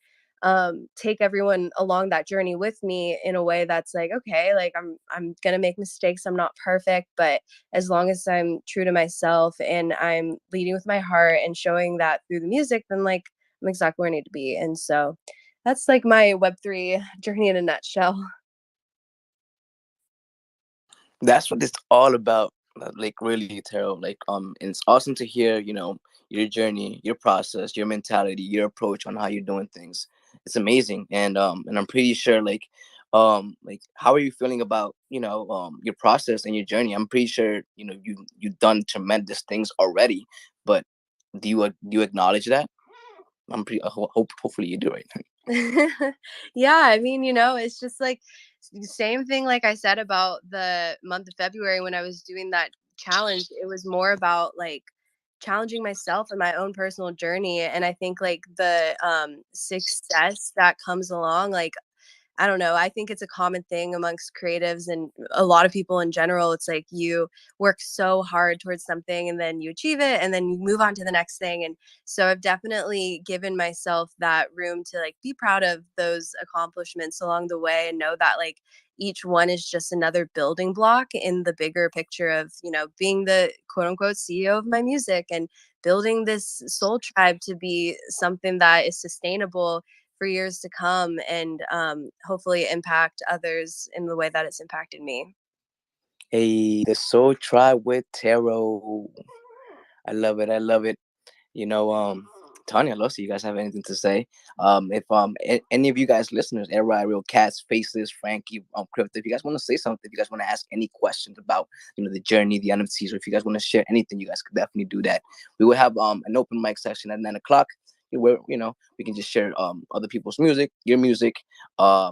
take everyone along that journey with me in a way that's like, okay, like I'm gonna make mistakes, I'm not perfect, but as long as I'm true to myself and I'm leading with my heart and showing that through the music, then like I'm exactly where I need to be. And so that's like my Web3 journey in a nutshell. That's what it's all about. Like really, Taro. Like and it's awesome to hear. Your journey, your process, your mentality, your approach on how you're doing things. It's amazing, and I'm pretty sure like how are you feeling about your process and your journey? I'm pretty sure you've done tremendous things already, but do you acknowledge that? I'm pretty hopefully you do, right? Yeah, I mean, it's just like same thing like I said about the month of February when I was doing that challenge. It was more about like challenging myself and my own personal journey. And I think like the success that comes along, like I don't know. I think it's a common thing amongst creatives and a lot of people in general. It's like you work so hard towards something and then you achieve it and then you move on to the next thing. And so I've definitely given myself that room to like be proud of those accomplishments along the way and know that like each one is just another building block in the bigger picture of, being the quote unquote CEO of my music and building this soul tribe to be something that is sustainable for years to come and hopefully impact others in the way that it's impacted me. Hey, the Soul Tribe with Tarot. I love it. I love it. You know, Tanya, Lucy, you guys have anything to say? If any of you guys listeners, Era, Real Cats, Faceless, Frankie, Crypto, if you guys want to say something, if you guys want to ask any questions about the journey, the NFTs, or if you guys want to share anything, you guys could definitely do that. We will have an open mic session at 9 o'clock where we can just share other people's music, your music. I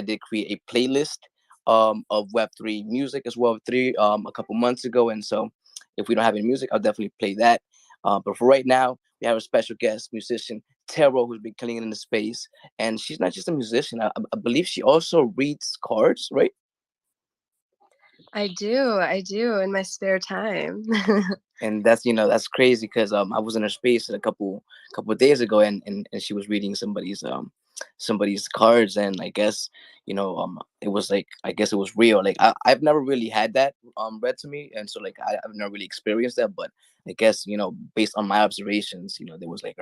did create a playlist of Web3 music as well, three a couple months ago, and so if we don't have any music, I'll definitely play that. But for right now, we have a special guest musician, Taro, who's been killing it in the space. And she's not just a musician. I believe she also reads cards, right? I do in my spare time. And that's crazy because I was in her space a couple of days ago, and she was reading somebody's cards, and I guess it was like, I guess it was real. Like I've never really had that read to me, and so like I've never really experienced that, but I guess based on my observations, there was like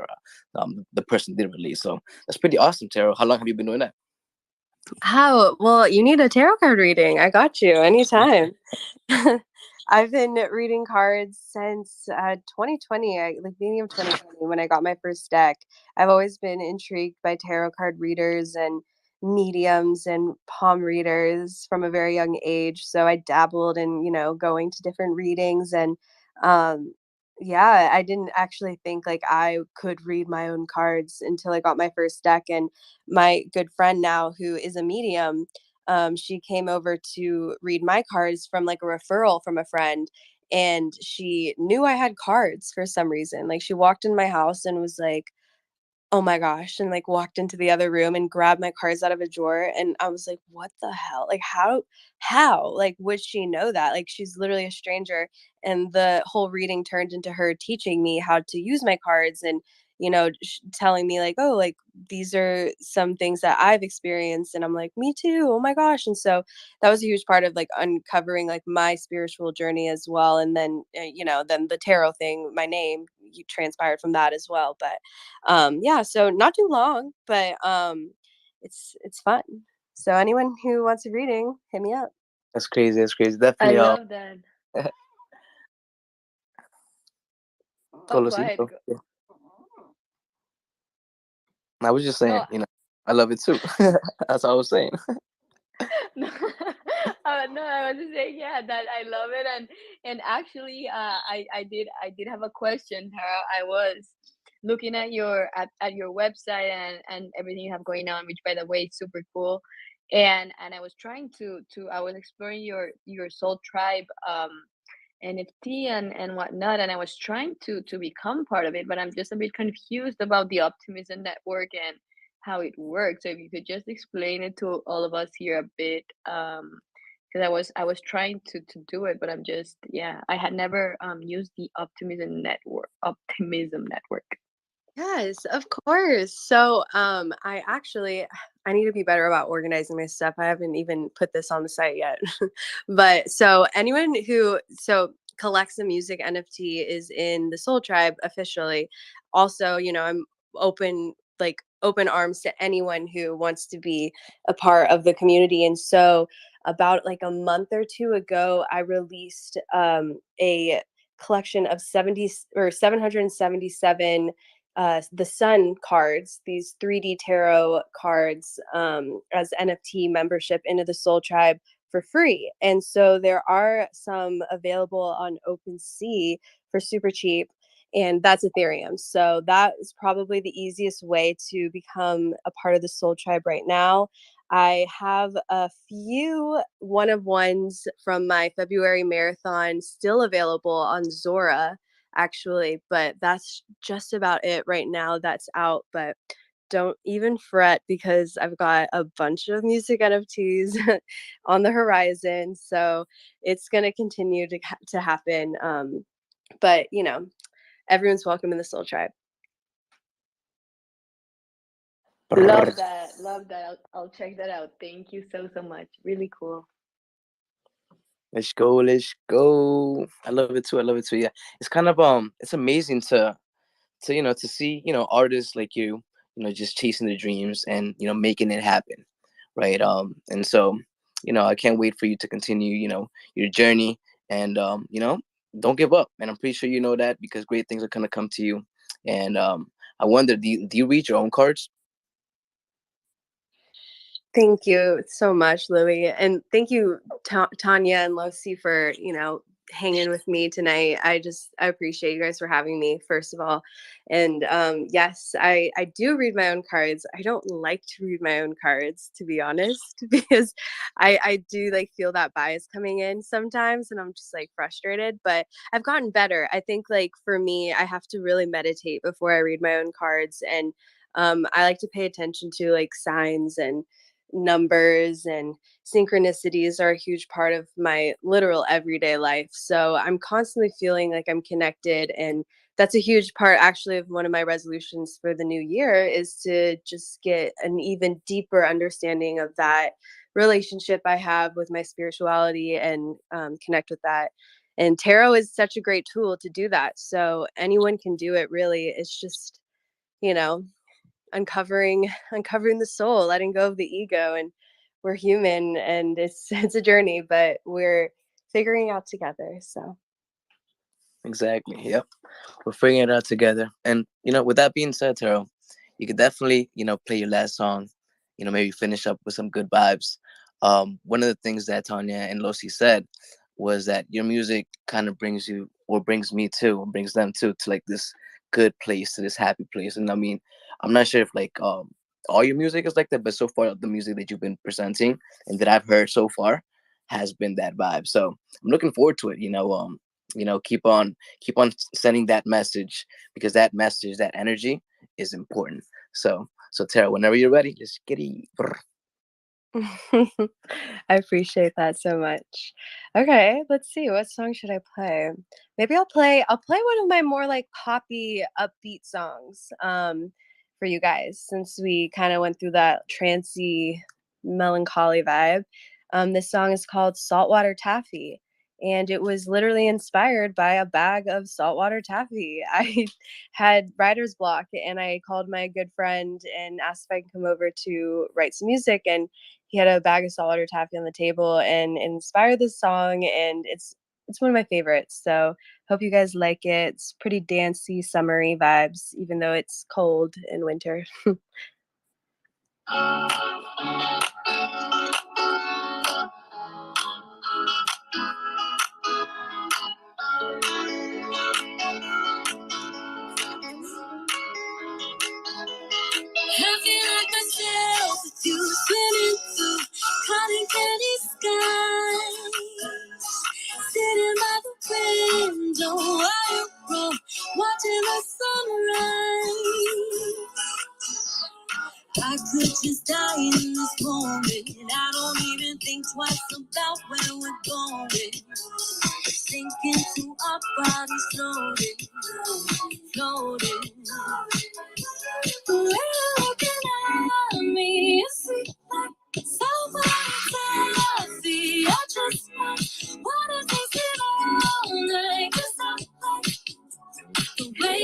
the person did release. So that's pretty awesome, Taro. How long have you been doing that? How? Well, you need a tarot card reading. I got you anytime. I've been reading cards since 2020, like beginning of 2020, when I got my first deck. I've always been intrigued by tarot card readers and mediums and palm readers from a very young age. So I dabbled in, going to different readings and um, yeah, I didn't actually think like I could read my own cards until I got my first deck. And my good friend now, who is a medium, she came over to read my cards from like a referral from a friend. And she knew I had cards for some reason. Like she walked in my house and was like, oh my gosh, and like walked into the other room and grabbed my cards out of a drawer and I was like, what the hell? Like how like would she know that? Like she's literally a stranger. And the whole reading turned into her teaching me how to use my cards and telling me like, oh, like these are some things that I've experienced. And I'm like, me too, oh my gosh. And so that was a huge part of like uncovering like my spiritual journey as well. And then then the tarot thing, my name transpired from that as well. But yeah, so not too long, but it's fun. So anyone who wants a reading, hit me up. That's crazy. That's crazy. I Definitely. love that. Go, Oh, go Lucy. ahead. Go. Yeah. I was just No, saying, I love it too. That's what I was saying. no, no, I was just saying, yeah, that I love it, and actually, I did have a question. How I was looking at your website and everything you have going on, which by the way is super cool, and I was trying to I was exploring your Soul Tribe NFT and whatnot, and I was trying to become part of it, but I'm just a bit confused about the Optimism Network and how it works. So if you could just explain it to all of us here a bit, because I was trying to do it, but I'm just, yeah, I had never used the Optimism Network. Yes, of course. So, I need to be better about organizing my stuff. I haven't even put this on the site yet. But so anyone who collects a music NFT is in the Soul Tribe officially. Also, I'm open open arms to anyone who wants to be a part of the community. And so about like a month or two ago, I released a collection of 70 or 777 the Sun cards, these 3D tarot cards, as NFT membership into the Soul Tribe for free. And so there are some available on OpenSea for super cheap, and that's Ethereum. So that is probably the easiest way to become a part of the Soul Tribe right now. I have a few one of ones from my February marathon still available on Zora, actually, but that's just about it right now that's out. But don't even fret, because I've got a bunch of music NFTs on the horizon, so it's going to continue to happen. But everyone's welcome in the Soul Tribe. Love that. Love that. I'll check that out. Thank you so much. Really cool. Let's go. Let's go. I love it too. I love it too. Yeah, it's kind of it's amazing to to see artists like just chasing their dreams and making it happen, right? And so I can't wait for you to continue your journey, and don't give up. And I'm pretty sure you know that, because great things are gonna come to you. And I wonder, do you read your own cards? Thank you so much, Louie. And thank you, Tanya and Losi, for, hanging with me tonight. I appreciate you guys for having me, first of all. And yes, I do read my own cards. I don't like to read my own cards, to be honest, because I do feel that bias coming in sometimes, and I'm just frustrated, but I've gotten better. I think for me, I have to really meditate before I read my own cards. And I like to pay attention to signs and numbers, and synchronicities are a huge part of my literal everyday life. So I'm constantly feeling like I'm connected, and that's a huge part actually of one of my resolutions for the new year, is to just get an even deeper understanding of that relationship I have with my spirituality, and connect with that. And tarot is such a great tool to do that. So anyone can do it, really. It's just, you know, uncovering the soul, letting go of the ego. And we're human, and it's it's a journey, but we're figuring out together. So Exactly. Yep. We're figuring it out together. And with that being said, Taro, you could definitely play your last song. Maybe finish up with some good vibes. One of the things that Tanya and Losi said was that your music kind of brings you, or brings me too, or brings them too, to this good place, to this happy place. And I mean, I'm not sure if all your music is like that, but so far the music that you've been presenting and that I've heard so far has been that vibe. So I'm looking forward to it. Keep on sending that message, because that message, that energy is important. So Tara, whenever you're ready, just get it. I appreciate that so much. Okay, let's see. What song should I play? Maybe I'll play one of my more poppy, upbeat songs for you guys, since we kind of went through that trancy, melancholy vibe. This song is called Saltwater Taffy, and it was literally inspired by a bag of saltwater taffy. I had writer's block, and I called my good friend and asked if I could come over to write some music, and he had a bag of saltwater taffy on the table and inspired this song. And it's one of my favorites. So hope you guys like it. It's pretty dancey, summery vibes, even though it's cold in winter. I feel like myself with you swimming through cotton candy skies, sitting by the window while you roll, watching the sunrise. I could just die in this moment. I don't even think twice about where we're going. Sinking to our bodies floating, floating.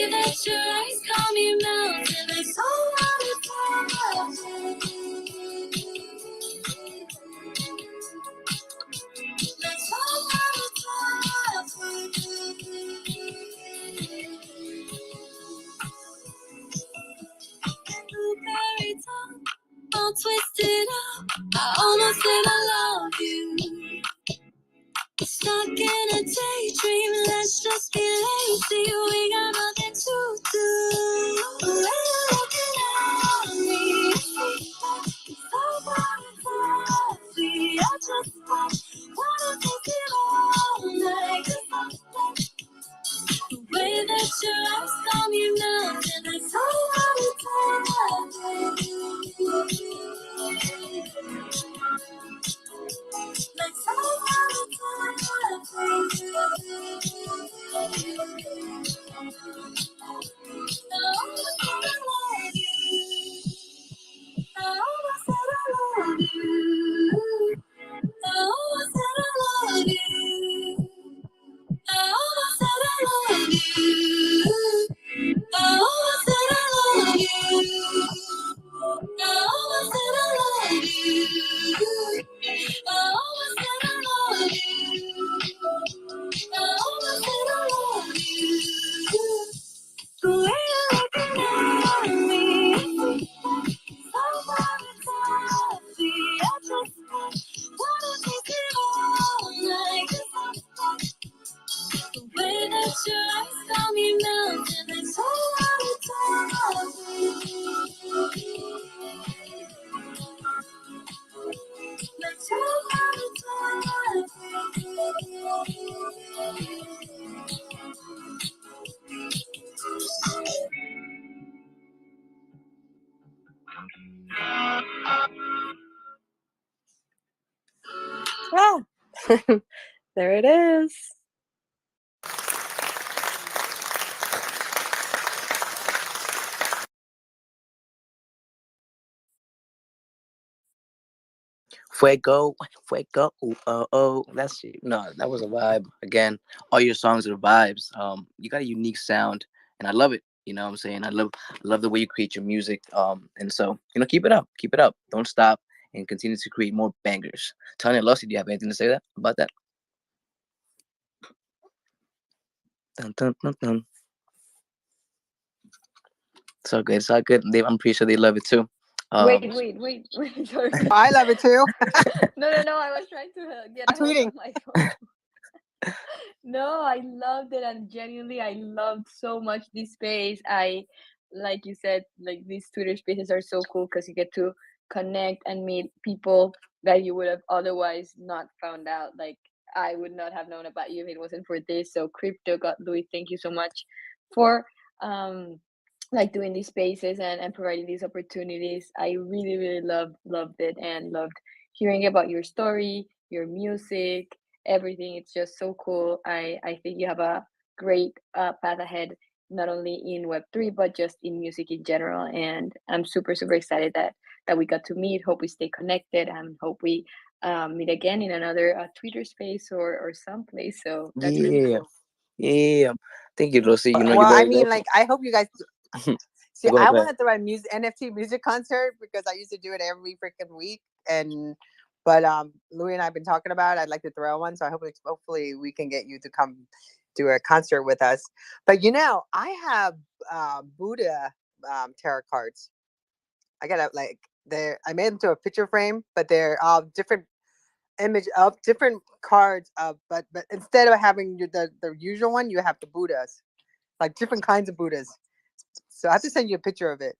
way that your eyes got me melting like so many times. All twisted up, I almost said I love you. Stuck in a daydream, let's just be lazy. We got nothing to do. The way you're looking at me, so coffee. I just wanna take it all night. The way that your eyes got me melting, like so like so Yeah. There it is. Fuego, fuego, oh, oh. That's it. No, that was a vibe. Again, all your songs are vibes. You got a unique sound, and I love it. You know what I'm saying? I love the way you create your music. And so, keep it up. Keep it up. Don't stop and continue to create more bangers. Tanya, Lucy, do you have anything to say about that? Dun, dun, dun, dun. It's all good. It's all good. I'm pretty sure they love it too. Wait, sorry. I love it too. No, I was trying to get I'm a hold tweeting. of my phone. No, I loved it, and genuinely, I loved so much this space. Like you said, like these Twitter spaces are so cool because you get to connect and meet people that you would have otherwise not found out. Like I would not have known about you if it wasn't for this. So Crypto got Louis, thank you so much for like doing these spaces and providing these opportunities. I really, really loved it and loved hearing about your story, your music, everything. It's just so cool. I think you have a great path ahead, not only in Web3 but just in music in general. And I'm super excited that we got to meet. Hope we stay connected and hope we meet again in another Twitter space or someplace. So that's really Yeah, cool. yeah. Thank you, Lucy. You're Well, I very mean, welcome. like, I hope you guys. See, Go ahead, I go ahead. wanted to run NFT music concert because I used to do it every freaking week, but Louis and I have been talking about it. I'd like to throw one, so hopefully we can get you to come do a concert with us. But I have Buddha tarot cards. I got I made them to a picture frame, but they're different image of different cards but instead of having the usual one, you have the Buddhas, like different kinds of Buddhas. So I have to send you a picture of it.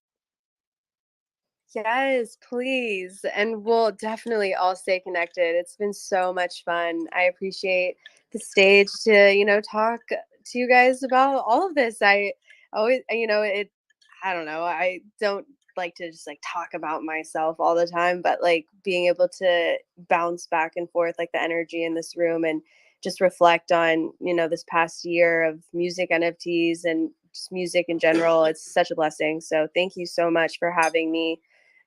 Yes, please. And we'll definitely all stay connected. It's been so much fun. I appreciate the stage to, talk to you guys about all of this. I always, I don't know. I don't like to just like talk about myself all the time, but like being able to bounce back and forth, like the energy in this room and just reflect on, this past year of music, NFTs, and just music in general. It's such a blessing. So thank you so much for having me.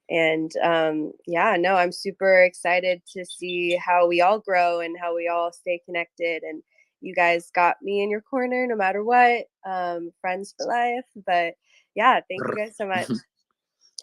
And I'm super excited to see how we all grow and how we all stay connected. And you guys got me in your corner no matter what. Friends for life. But yeah, thank you guys so much.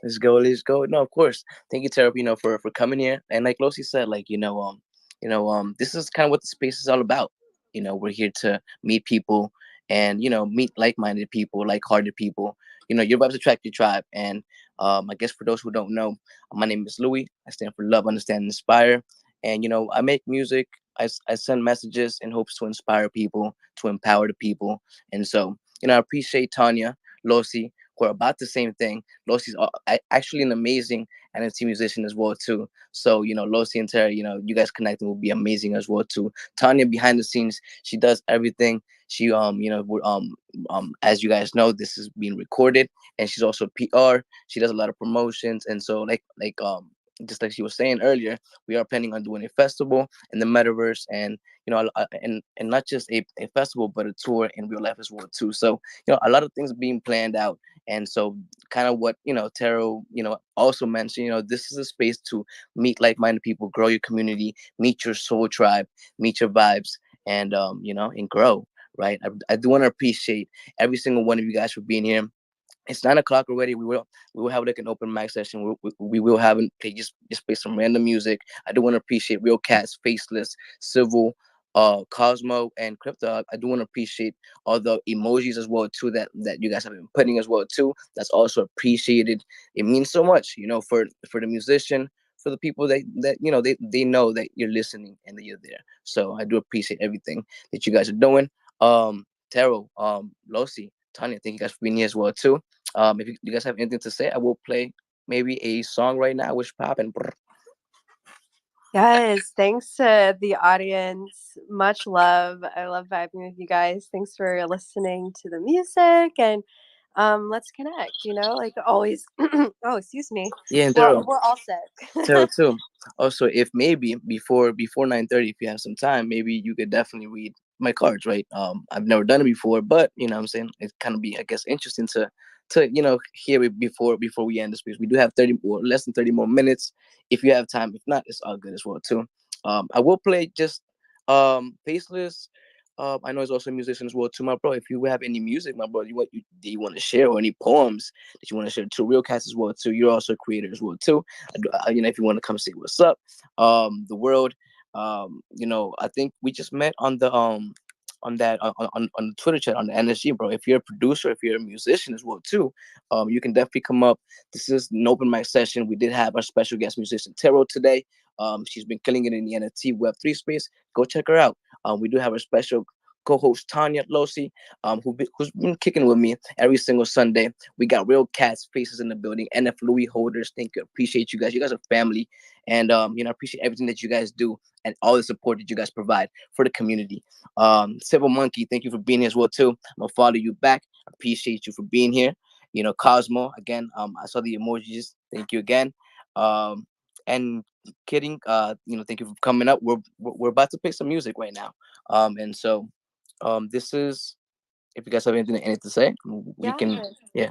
Let's go, let's go. No, of course. Thank you, Tara, for coming here. And like Lucy said, like, this is kind of what the space is all about. We're here to meet people and, meet like-minded people, like-hearted people. Your vibes attract your tribe. And I guess for those who don't know, my name is Louis. I stand for Love, Understand, Inspire. And, I make music. I send messages in hopes to inspire people, to empower the people. And so, I appreciate Tanya, Losi, who are about the same thing. Losi's actually an amazing NFT musician as well too. So Losi and Terry, you guys connecting will be amazing as well too. Tanya behind the scenes, she does everything. She as you guys know, this is being recorded, and she's also PR. She does a lot of promotions, and so just like she was saying earlier, we are planning on doing a festival in the metaverse, and and not just a festival, but a tour in real life as well too. So a lot of things being planned out, and so kind of what Taro also mentioned. This is a space to meet like-minded people, grow your community, meet your soul tribe, meet your vibes, and and grow. Right. I do want to appreciate every single one of you guys for being here. It's 9 o'clock already. We will have like an open mic session. We will have play just play some random music. I do want to appreciate Real Cats, Faceless, Civil, Cosmo, and Crypto. I do want to appreciate all the emojis as well too that you guys have been putting as well too. That's also appreciated. It means so much, for the musician, for the people they know that you're listening and that you're there. So I do appreciate everything that you guys are doing. Taro, Losi, Tanya, thank you guys for being here as well too. If you guys have anything to say, I will play maybe a song right now. Wish pop and Yes, thanks to the audience. Much love. I love vibing with you guys. Thanks for listening to the music and let's connect, like always. Oh, excuse me. yeah, and Well, Taro, we're all sick. Taro too. Also, if maybe before 9:30, if you have some time, maybe you could definitely read my cards, right? I've never done it before, but what I'm saying, it kind of be, I guess, interesting to hear it before we end the speech. We do have 30 or less than 30 more minutes if you have time. If not, it's all good as well too. I will play just Faceless. I know he's also a musician as well too, my bro. If you have any music, my bro, you want to share, or any poems that you want to share to Real Cast as well too. You're also a creator as well too. If you want to come say what's up, the world. I think we just met on the on the Twitter chat on the NSG, bro. If you're a producer, if you're a musician as well too, you can definitely come up. This is an open mic session. We did have our special guest musician Taro today. She's been killing it in the NFT Web3 space. Go check her out. We do have a special co-host Tanya Losi, who's been kicking with me every single Sunday. We got Real Cats Faces in the building, NF LUI holders. Thank you, appreciate you guys. You guys are family, and appreciate everything that you guys do and all the support that you guys provide for the community. Civil Monkey, thank you for being here as well too. I'm gonna follow you back. Appreciate you for being here. Cosmo again. I saw the emojis. Thank you again. And kidding. Thank you for coming up. We're about to play some music right now. And so this is, if you guys have anything to say, we can. Yeah.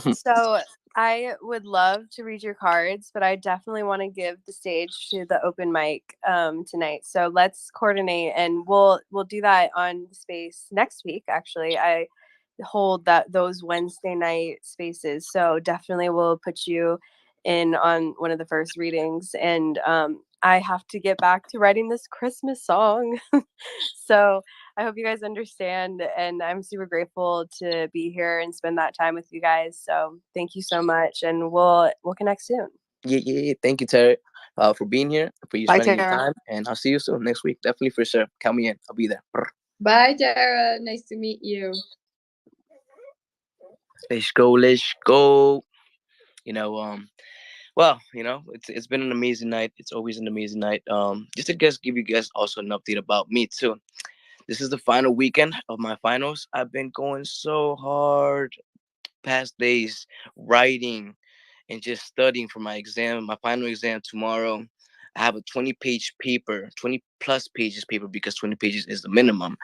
Yeah. So I would love to read your cards, but I definitely want to give the stage to the open mic tonight. So let's coordinate, and we'll do that on the space next week. Actually, I hold those Wednesday night spaces, so definitely we'll put you in on one of the first readings. And I have to get back to writing this Christmas song, so I hope you guys understand, and I'm super grateful to be here and spend that time with you guys. So thank you so much, and we'll connect soon. Yeah. Thank you, Terry, for being here, for you Bye, spending your Tara. time, and I'll see you soon next week. Definitely for sure. Count me in. I'll be there. Bye, Tara. Nice to meet you. Let's go. Let's go. You know, well, it's been an amazing night. It's always an amazing night. Just to give you guys also an update about me too. This is the final weekend of my finals. I've been going so hard past days, writing and just studying for my final exam tomorrow. I have a 20-page paper, 20 plus pages paper, because 20 pages is the minimum,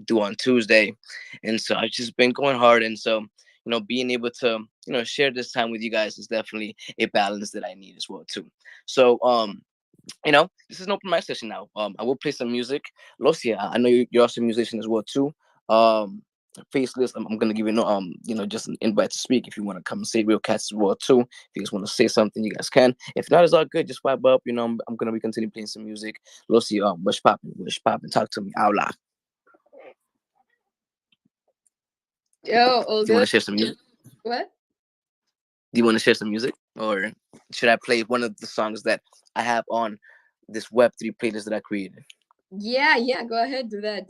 due on Tuesday. And so I've just been going hard. And so, being able to, share this time with you guys is definitely a balance that I need as well too. So, this is an open mic session now. I will play some music. Lucia, I know you're also a musician as well too. Um, Faceless, I'm gonna give you just an invite to speak if you want to come and say real cats as well too. If you guys want to say something, you guys can. If not, it's all good. Just vibe up. I'm gonna be continue playing some music. Lucia, wish popping, talk to me out loud. Yo, all Do you want good. to share some music? What? Do you want to share some music, or should I play one of the songs that I have on this Web3 playlist that I created? Yeah, go ahead, do that.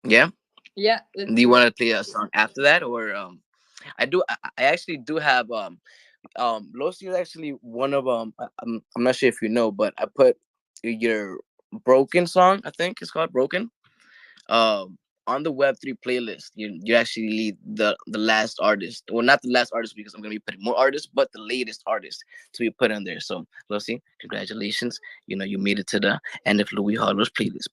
Yeah. Yeah, let's Do you do it. want to play a song after that, or I actually do have Losi is actually one of I'm not sure if you know, but I put your Broken song, I think it's called Broken, um on the Web3 playlist. You actually lead the last artist, well, not the last artist because I'm gonna be putting more artists, but the latest artist to be put on there. So Losi, congratulations, you made it to the end of Louis Harlow's playlist.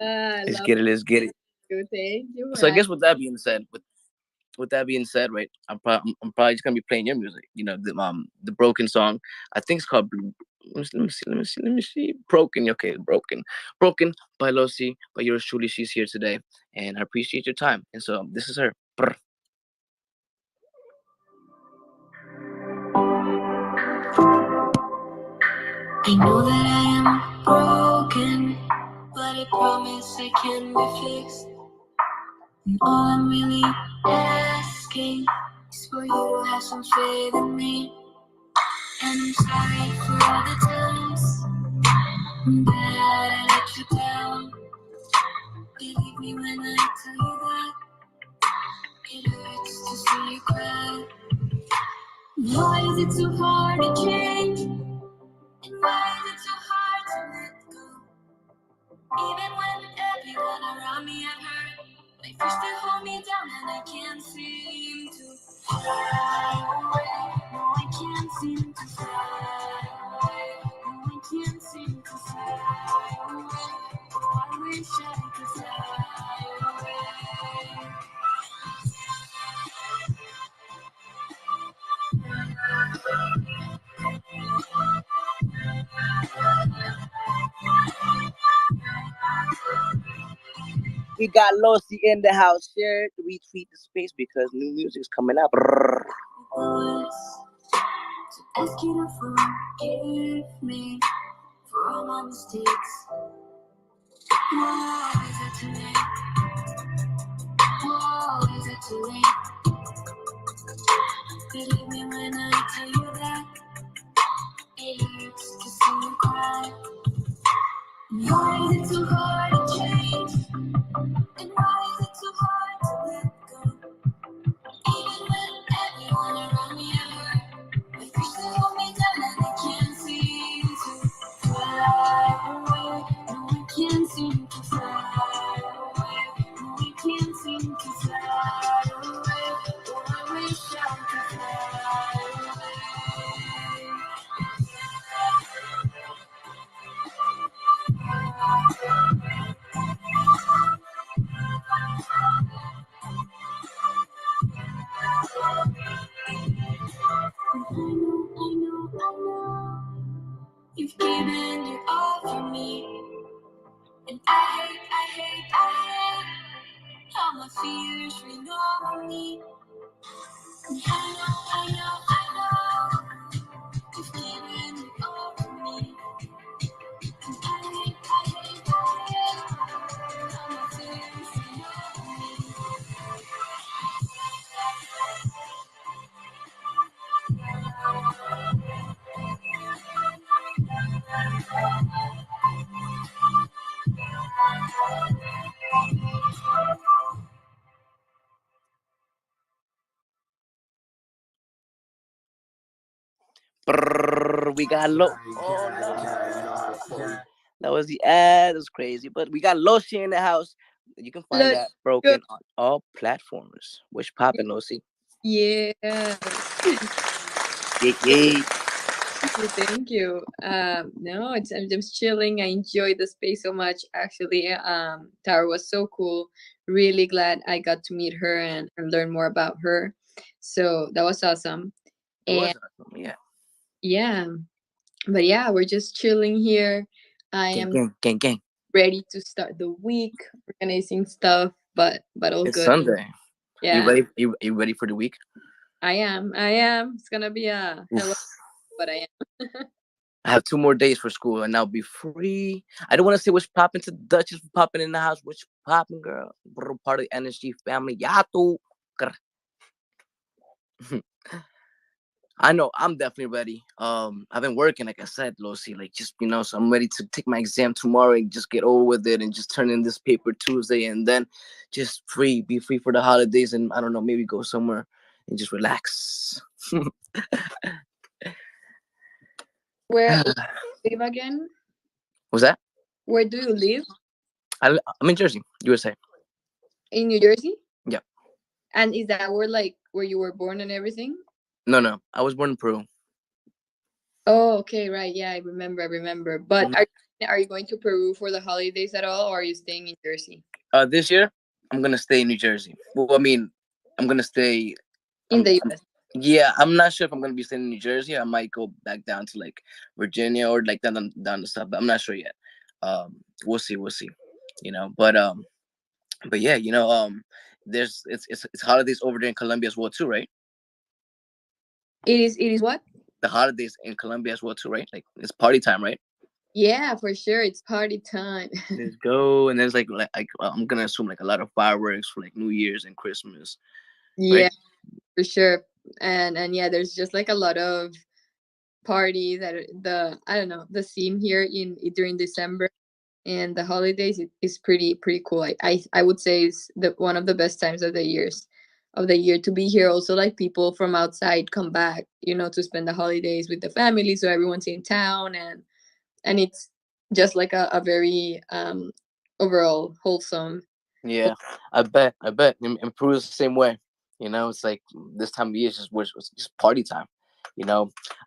Oh, I Let's love get it, let's get it. you. Thank you for So I having guess with that being said, right, I'm probably just gonna be playing your music. The Broken song. I think it's called. Let me see. Broken. Okay, Broken by Losi, by yours truly. She's here today, and I appreciate your time. And so this is her. Brr. I know that I am broken, but I promise I can be fixed. And all I'm really asking is for you to have some faith in me. And I'm sorry for all the times that I let you down. Believe me when I tell you that it hurts to see you cry. Why is it so hard to change? And why is it so hard to let go? Even when everyone around me have hurt, they push to hold me down and I can't seem to fly away. No, I can't seem to fly away. No, I can't seem to fly away. Oh, I wish I could fly away. We got Losi in the house. Share, retweet the space because new music's coming out. Brr. To ask you to forgive me for all my mistakes. Whoa, is it too late? Whoa, is it too late? Believe me when I tell you that it hurts to see you cry. Why is it so hard to change? And why is it so hard to let go? Even when everyone around me are hurt, they push to hold me down and I can't seem to fly away. No, I can't seem to fly away. No, I can't seem to fly away. Oh, I wish I could fly away. I know you've given your all for me. And I hate how my fears rain over me. And I know you've given your all for me. And I hate how my fears rain over me. Brr. We got Oh no. That was the ad. It was crazy. But we got Losi in the house. You can find Let's that go. Broken on all platforms. Which poppin', Losi? Yeah. Yeah. Thank you. No, I'm just chilling. I enjoyed the space so much. Actually, Tara was so cool. Really glad I got to meet her and learn more about her. So that was awesome. It was And awesome. Yeah. yeah, but yeah, we're just chilling here. I Gang, am gang, gang, gang. ready to start the week, organizing stuff, but all It's good. Sunday. You Yeah, ready? You ready for the week? I am. I am. It's gonna be a hello, Oof. but I am. I have 2 more days for school and I'll be free. I don't want to say what's popping to Duchess for popping in the house. What's popping, girl? Bro, part of the NSG family. Yato. I know I'm definitely ready. I've been working, like I said, Lucy, like just so I'm ready to take my exam tomorrow and just get over with it and just turn in this paper Tuesday and then just be free for the holidays and I don't know, maybe go somewhere and just relax. Where live again? Was that? Where do you live? I'm in Jersey, USA. In New Jersey? Yeah. And is that where you were born and everything? No. I was born in Peru. Oh, okay, right. Yeah, I remember. I remember. But Mhm. are you going to Peru for the holidays at all, or are you staying in Jersey? This year I'm gonna stay in New Jersey. Well, I mean, I'm gonna stay. In the I'm US. Yeah, I'm not sure if I'm gonna be staying in New Jersey. I might go back down to like Virginia or like down the south. But I'm not sure yet. We'll see. We'll see. But yeah, there's it's holidays over there in Colombia as well too, right? It is what? The holidays in Colombia as well too, right? Like it's party time, right? Yeah, for sure. It's party time. Let's go. And there's I'm gonna assume like a lot of fireworks for like New Year's and Christmas, right? Yeah, for sure. And yeah, there's just like a lot of parties that the I don't know, the scene here in during December and the holidays is pretty cool. I would say it's the one of the best times of the year to be here. Also, like people from outside come back, to spend the holidays with the family, so everyone's in town, and it's just like a very overall wholesome. Yeah, I bet. And Peru's the same way. It's like this time of year is it's just party time.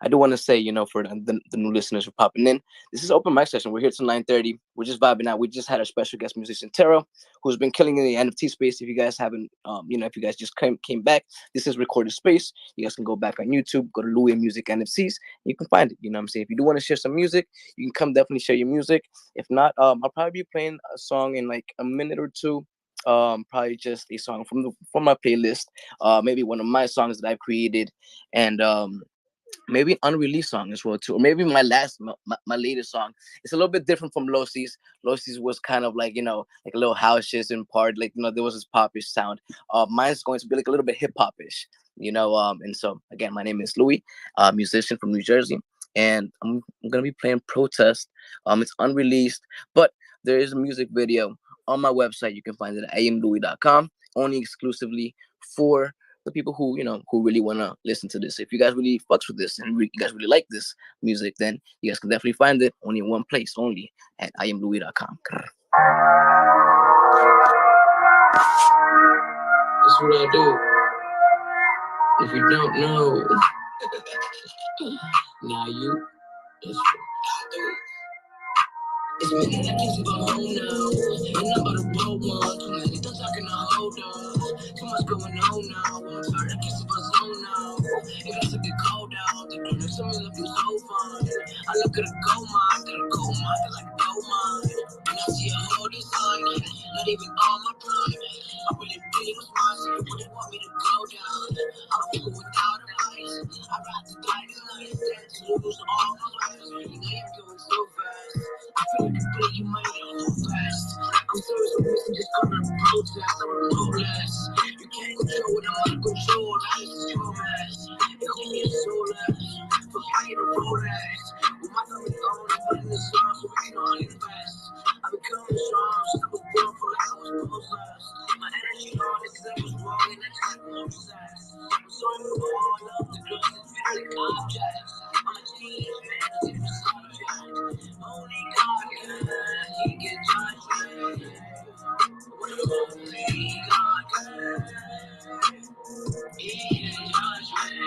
I do want to say, for the new listeners who are popping in, this is open mic session. We're here till 9:30. We're just vibing out. We just had our special guest musician Taro, who's been killing in the NFT space. If you guys haven't, if you guys just came back, this is recorded space. You guys can go back on YouTube, go to LUI Music NFTs. You can find it. You know what I'm saying? If you do want to share some music, you can come definitely share your music. If not, I'll probably be playing a song in like a minute or two. Probably just a song from my playlist. Maybe one of my songs that I've created, and maybe an unreleased song as well too, or maybe my latest song. It's a little bit different from Losi's. Losi's was kind of like like a little house-ish in part, like there was this popish sound. Mine's going to be like a little bit hip hopish, and so again, my name is Louis, musician from New Jersey, and I'm gonna be playing Protest. It's unreleased, but there is a music video on my website. You can find it at amlouis.com, only exclusively for the people who really want to listen to this. If you guys really fucks with this and you guys really like this music, then you guys can definitely find it only in one place, only at iamlouis.com. That's what I do. If you don't know, now you. That's what I do. It's minutes I can't go home now. And I'm about to roll one. Too many thoughts I cannot hold on. Too much going on now. I'm tired, I can't see my zone now. It got to get cold out. The girl next to me looking so fine. I look at a gold mine, got a gold mine, got like a gold mine. And I see a whole design, not even all my prime. I really think it was mine, so you wouldn't want me to go down. I'm fucking without a price. I'd rather die tonight than to lose all my life. You know you're going so fast. I feel like it's you might go fast. I'm serious with this, I'm just gonna protest. I'm a protest. You can't control what I'm out of control. I just control mass. It only is so less. For higher to Rolex. With my family on, I'm putting this song so we can all invest. I've been coming strong since I was born for like I was possessed. My energy on is cause I was wrong and I just no obsessed. I'm so in all of the girls that feel like objects. I'm a genius, man, it's a subject. Only God can, he can judge me. Only God can, he can judge me.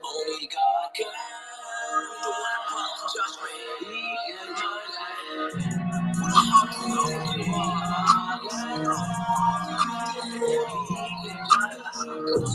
Only God can, the one above can judge me. He can judge me. For the heart to know the heart, he can judge me.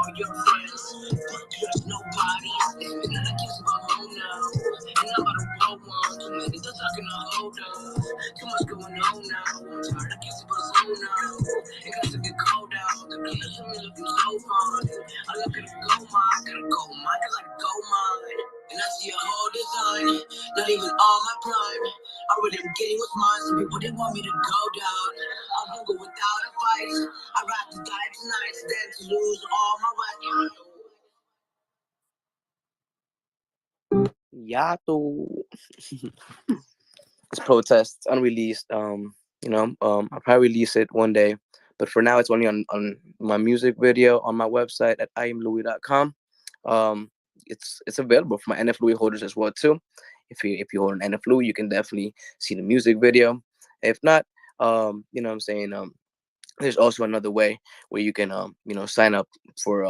all your friends, but there's nobody. And I guess I'm home now, and I'm about to roll one. Too many thoughts I can hold up. Too much going on now. I'm tired of kissing my zone now. It got to get cold out. The killers of me looking so fine. I look at the gold mine, gotta go mine, cause I go mine. And I see a whole design, not even all my prime. I really am getting what's mine. Some people they want me to go down. I'm gonna go without a fight. I'd rather die tonight than to lose all my rights. Yato. It's protest. It's unreleased. I'll probably release it one day, but for now, it's only on my music video on my website at IamLouis.com. It's available for my NF Louis holders as well too. If you hold an NF Louis, you can definitely see the music video. If not, what I'm saying, there's also another way where you can sign up for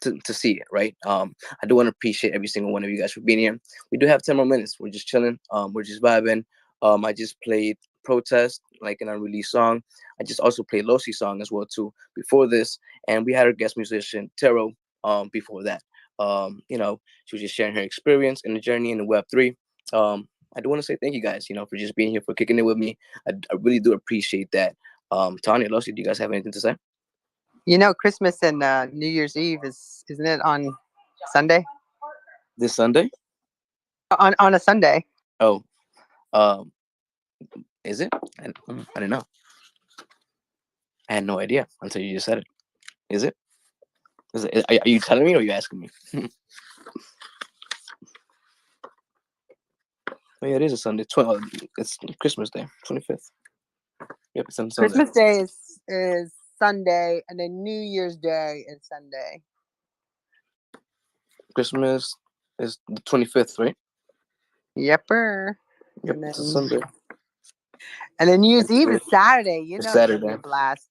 to see it, right? I do want to appreciate every single one of you guys for being here. We do have 10 more minutes. We're just chilling. We're just vibing. I just played Protest, like an unreleased song. I just also played Losi song as well too before this, and we had our guest musician Tero before that. She was just sharing her experience in the journey in the Web3. I do want to say thank you guys, for just being here, for kicking it with me. I really do appreciate that. Tanya, Losi, do you guys have anything to say? Christmas and New Year's Eve isn't it on Sunday? This Sunday? On a Sunday. Oh, is it? I didn't know. I had no idea until you just said it. Is it? Are you telling me or are you asking me? Oh yeah, it is a Sunday. It's Christmas Day, 25th. Yep, it's on Sunday. Christmas Day is Sunday, and then New Year's Day is Sunday. Christmas is the 25th, right? Yepper. Yep, it's a Sunday. And then New Year's Eve is Saturday. It's Saturday. It's gonna be a blast.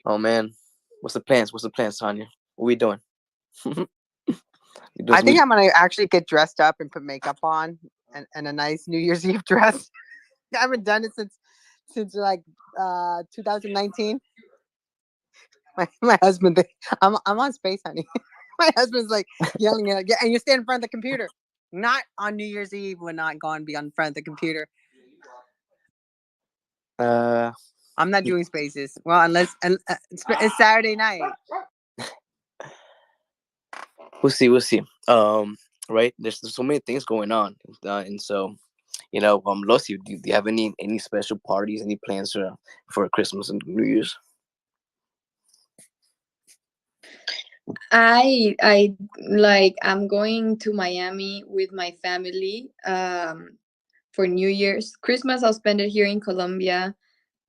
Oh man, what's the plans? Tanya? What are we doing? I think I'm gonna actually get dressed up and put makeup on and a nice New Year's Eve dress. I haven't done it since like 2019. My husband, I'm on space, honey. My husband's like yelling at, yeah, and you stand in front of the computer. Not on New Year's Eve. We're not going to be on front of the computer. I'm not doing spaces. Well, unless it's Saturday night. We'll see. Right? There's so many things going on, and so Losi, do you have any special parties, any plans for Christmas and New Year's? I'm going to Miami with my family for New Year's. Christmas I'll spend it here in Colombia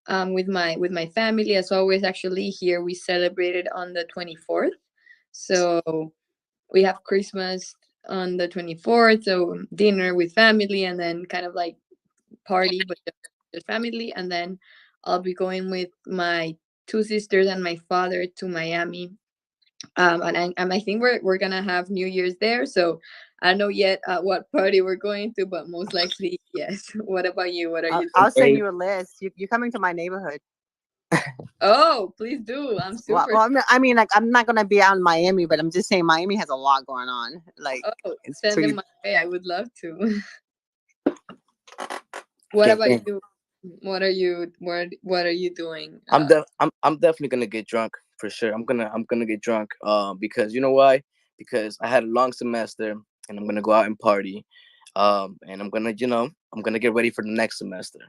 with my family. As always, actually here we celebrated on the 24th. So we have Christmas on the 24th, so dinner with family and then kind of like party but just family, and then I'll be going with my two sisters and my father to Miami. And I think we're gonna have New Year's there. So I don't know yet what party we're going to, but most likely yes. What about you? What are you doing? I'll send you a list. You're coming to my neighborhood. Oh, please do. I'm super. Well, I mean, like, I'm not gonna be out in Miami, but I'm just saying Miami has a lot going on. Like, it's send pretty. them my way. I would love to. What about you? What are you doing? I'm definitely gonna get drunk for sure. I'm gonna get drunk. Because you know why? Because I had a long semester and I'm gonna go out and party. And I'm gonna get ready for the next semester.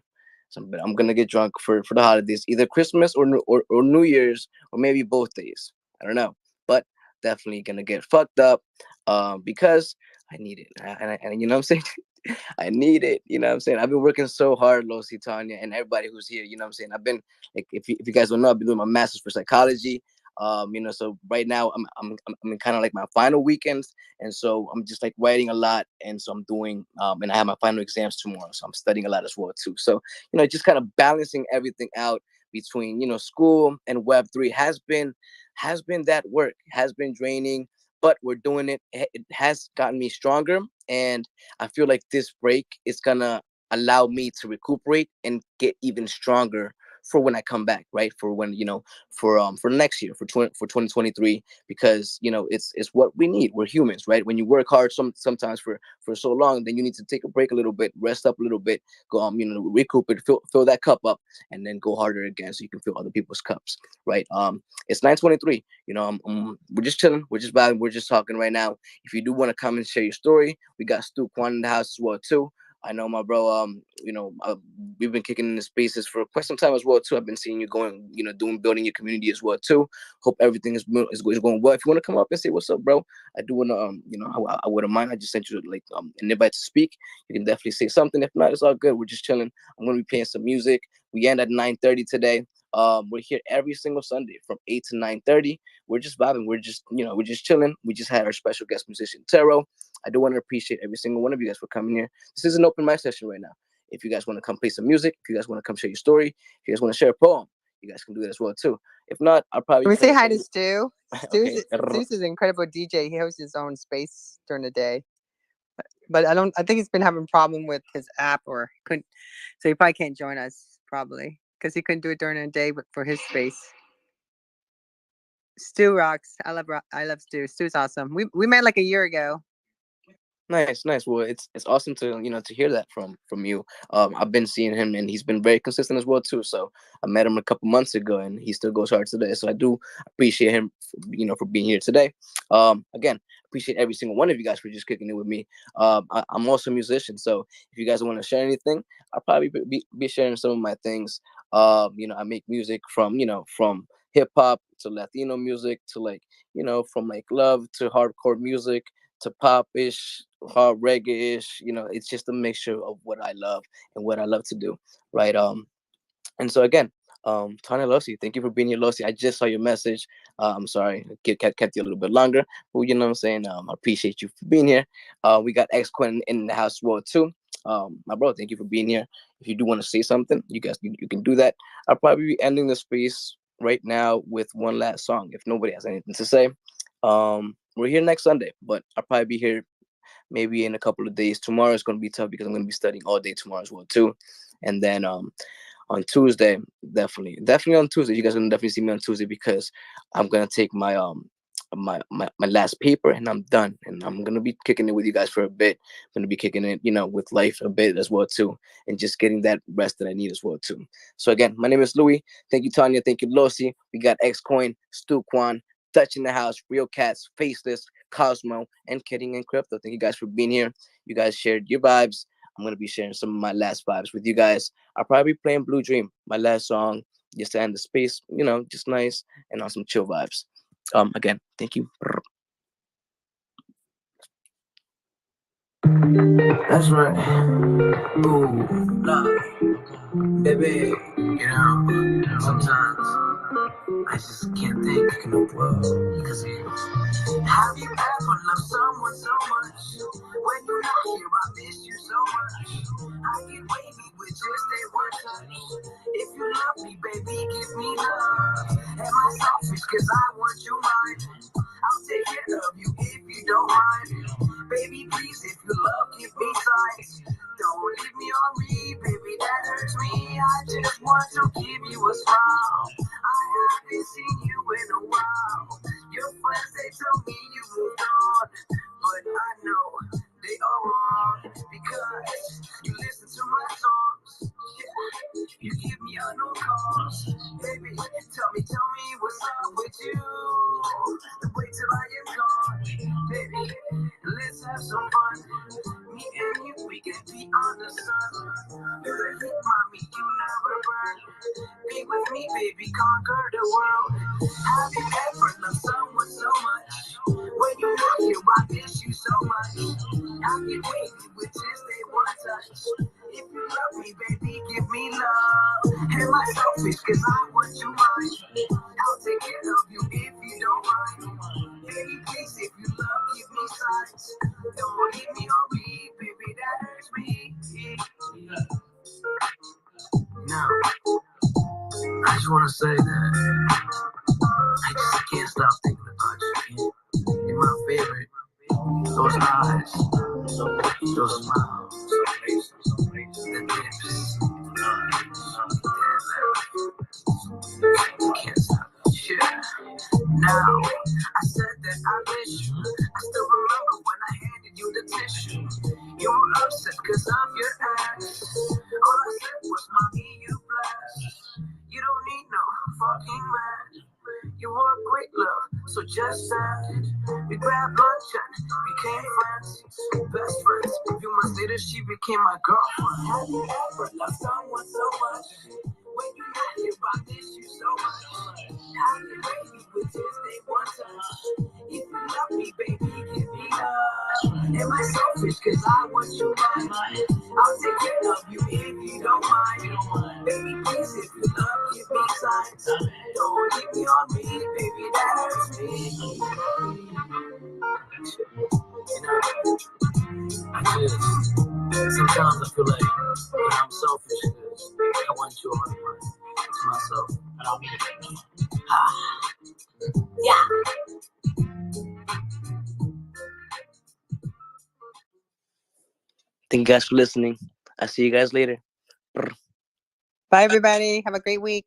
So I'm gonna get drunk for the holidays, either Christmas or New Year's, or maybe both days. I don't know, but definitely gonna get fucked up. Because I need it, and you know what I'm saying. I need it. You know what I'm saying? I've been working so hard, Losi, Tanya, and everybody who's here. You know what I'm saying? I've been, like, if you guys don't know, I've been doing my master's for psychology. So right now I'm in kind of like my final weekends, and so I'm just like writing a lot, and so I'm doing and I have my final exams tomorrow, so I'm studying a lot as well too. So just kind of balancing everything out between school and Web3 has been that work, has been draining, but we're doing it. It has gotten me stronger, and I feel like this break is gonna allow me to recuperate and get even stronger for when I come back, right? For when, for next year, for 2023, because it's what we need. We're humans, right? When you work hard sometimes for so long, then you need to take a break a little bit, rest up a little bit, go recoup it, fill that cup up, and then go harder again so you can fill other people's cups, right? It's 9:23. We're just chilling, we're just vibing, we're just talking right now. If you do want to come and share your story, we got Stu Kwan in the house as well too. I know my bro. We've been kicking in the spaces for quite some time as well too. I've been seeing you going, building your community as well too. Hope everything is going well. If you want to come up and say what's up, bro, I do want to. I wouldn't mind. I just sent you like an invite to speak. You can definitely say something. If not, it's all good. We're just chilling. I'm gonna be playing some music. We end at 9:30 today. We're here every single Sunday from 8 to 9:30. We're just vibing. We're just chilling. We just had our special guest musician Taro. I do want to appreciate every single one of you guys for coming here. This is an open mic session right now. If you guys want to come play some music, if you guys want to come share your story, if you guys want to share a poem, you guys can do that as well too. If not, I'll probably. Can we say hi to Stu? Okay. Stu's an incredible DJ. He hosts his own space during the day. But I think he's been having a problem with his app or couldn't. So he probably can't join us probably because he couldn't do it during the day for his space. Stu rocks. I love Stu. Stu's awesome. We met like a year ago. Nice. Well, it's awesome to hear that from you. I've been seeing him and he's been very consistent as well too. So I met him a couple months ago and he still goes hard today. So I do appreciate him, for being here today. Again, appreciate every single one of you guys for just kicking it with me. I'm also a musician, so if you guys want to share anything, I'll probably be sharing some of my things. I make music from hip hop to Latino music to from love to hardcore music to pop-ish, hard reggae-ish. It's just a mixture of what I love and what I love to do, right? And so again, Tanya Losi, thank you for being here, Losi. I just saw your message. I'm sorry, I kept you a little bit longer, but you know what I'm saying. I appreciate you for being here. We got X Quinn in the house as well too. My bro, thank you for being here. If you do want to say something, you guys, you can do that. I'll probably be ending the space right now with one last song. If nobody has anything to say, we're here next Sunday, but I'll probably be here maybe in a couple of days. Tomorrow is going to be tough because I'm going to be studying all day tomorrow as well too. And then on Tuesday, definitely on Tuesday, you guys are going to definitely see me on Tuesday because I'm going to take my my last paper and I'm done. And I'm going to be kicking it with you guys for a bit. I'm going to be kicking it, with life a bit as well too, and just getting that rest that I need as well too. So again, my name is Louis. Thank you, Tanya. Thank you, Losi. We got X-Coin, Stu Kwan, Dutch in the house, Real Cats, Faceless, Cosmo, and Kidding and Crypto. Thank you guys for being here. You guys shared your vibes. I'm going to be sharing some of my last vibes with you guys. I'll probably be playing Blue Dream, my last song, just to end the space, just nice and on some chill vibes. Again, thank you. That's right. Ooh, nah, baby, sometimes I just can't think in the world because have you ever loved someone so much? When you're not here, I miss you so much. I get wavy with just a one touch. If you love me, baby, give me love. Am I selfish cause I want you mine? I'll take care of you if you don't mind. Baby, please, if you love, give me signs. Don't leave me on read, baby, that hurts me. I just want to give you a smile. I haven't seen you in a while. Your friends, they tell me you moved on, but I know they are wrong because you listen to my songs. Yeah, you give me unknown calls. Baby, tell me what's up with you. Wait till I am gone. Baby, let's have some fun. Me and you, we can be on the sun. You're the heat, mommy, you never burn. Be with me, baby, conquer the world. Have you ever loved someone so much? When you're not here, I miss you so much. I get wavy with just a one touch. If you love me, baby, give me love. Am I selfish cause I want you mine? I'll take care of you if you don't mind. Baby, please, if you love, give me signs. Don't leave me on read, baby, that hurts me. Now, I just want to say that I just can't stop thinking about you. You're my favorite. Those eyes, those smiles, the lips, that Now, I said that I miss you. I still remember when I handed you the tissue. You were upset cause I'm your ass. All I said was, mommy, you blessed. You don't need no fucking man. You were great love, so just send it. We grabbed lunch and became friends. Best friends. A few months later, she became my girlfriend. Have you ever loved someone so much? When you're not here, I miss you so much. How you make me with just day one touch? If you love me, baby, give me love. Am I selfish? Cause I want you mine. I'll take care of you if you don't mind. Baby, please, if you love, give me signs. Don't leave me on me, baby, that hurts me. You know, I just, sometimes I feel like I'm selfish because I want you all to myself. I don't mean it. Yeah. Thank you guys for listening. I'll see you guys later. Bye, everybody. Have a great week.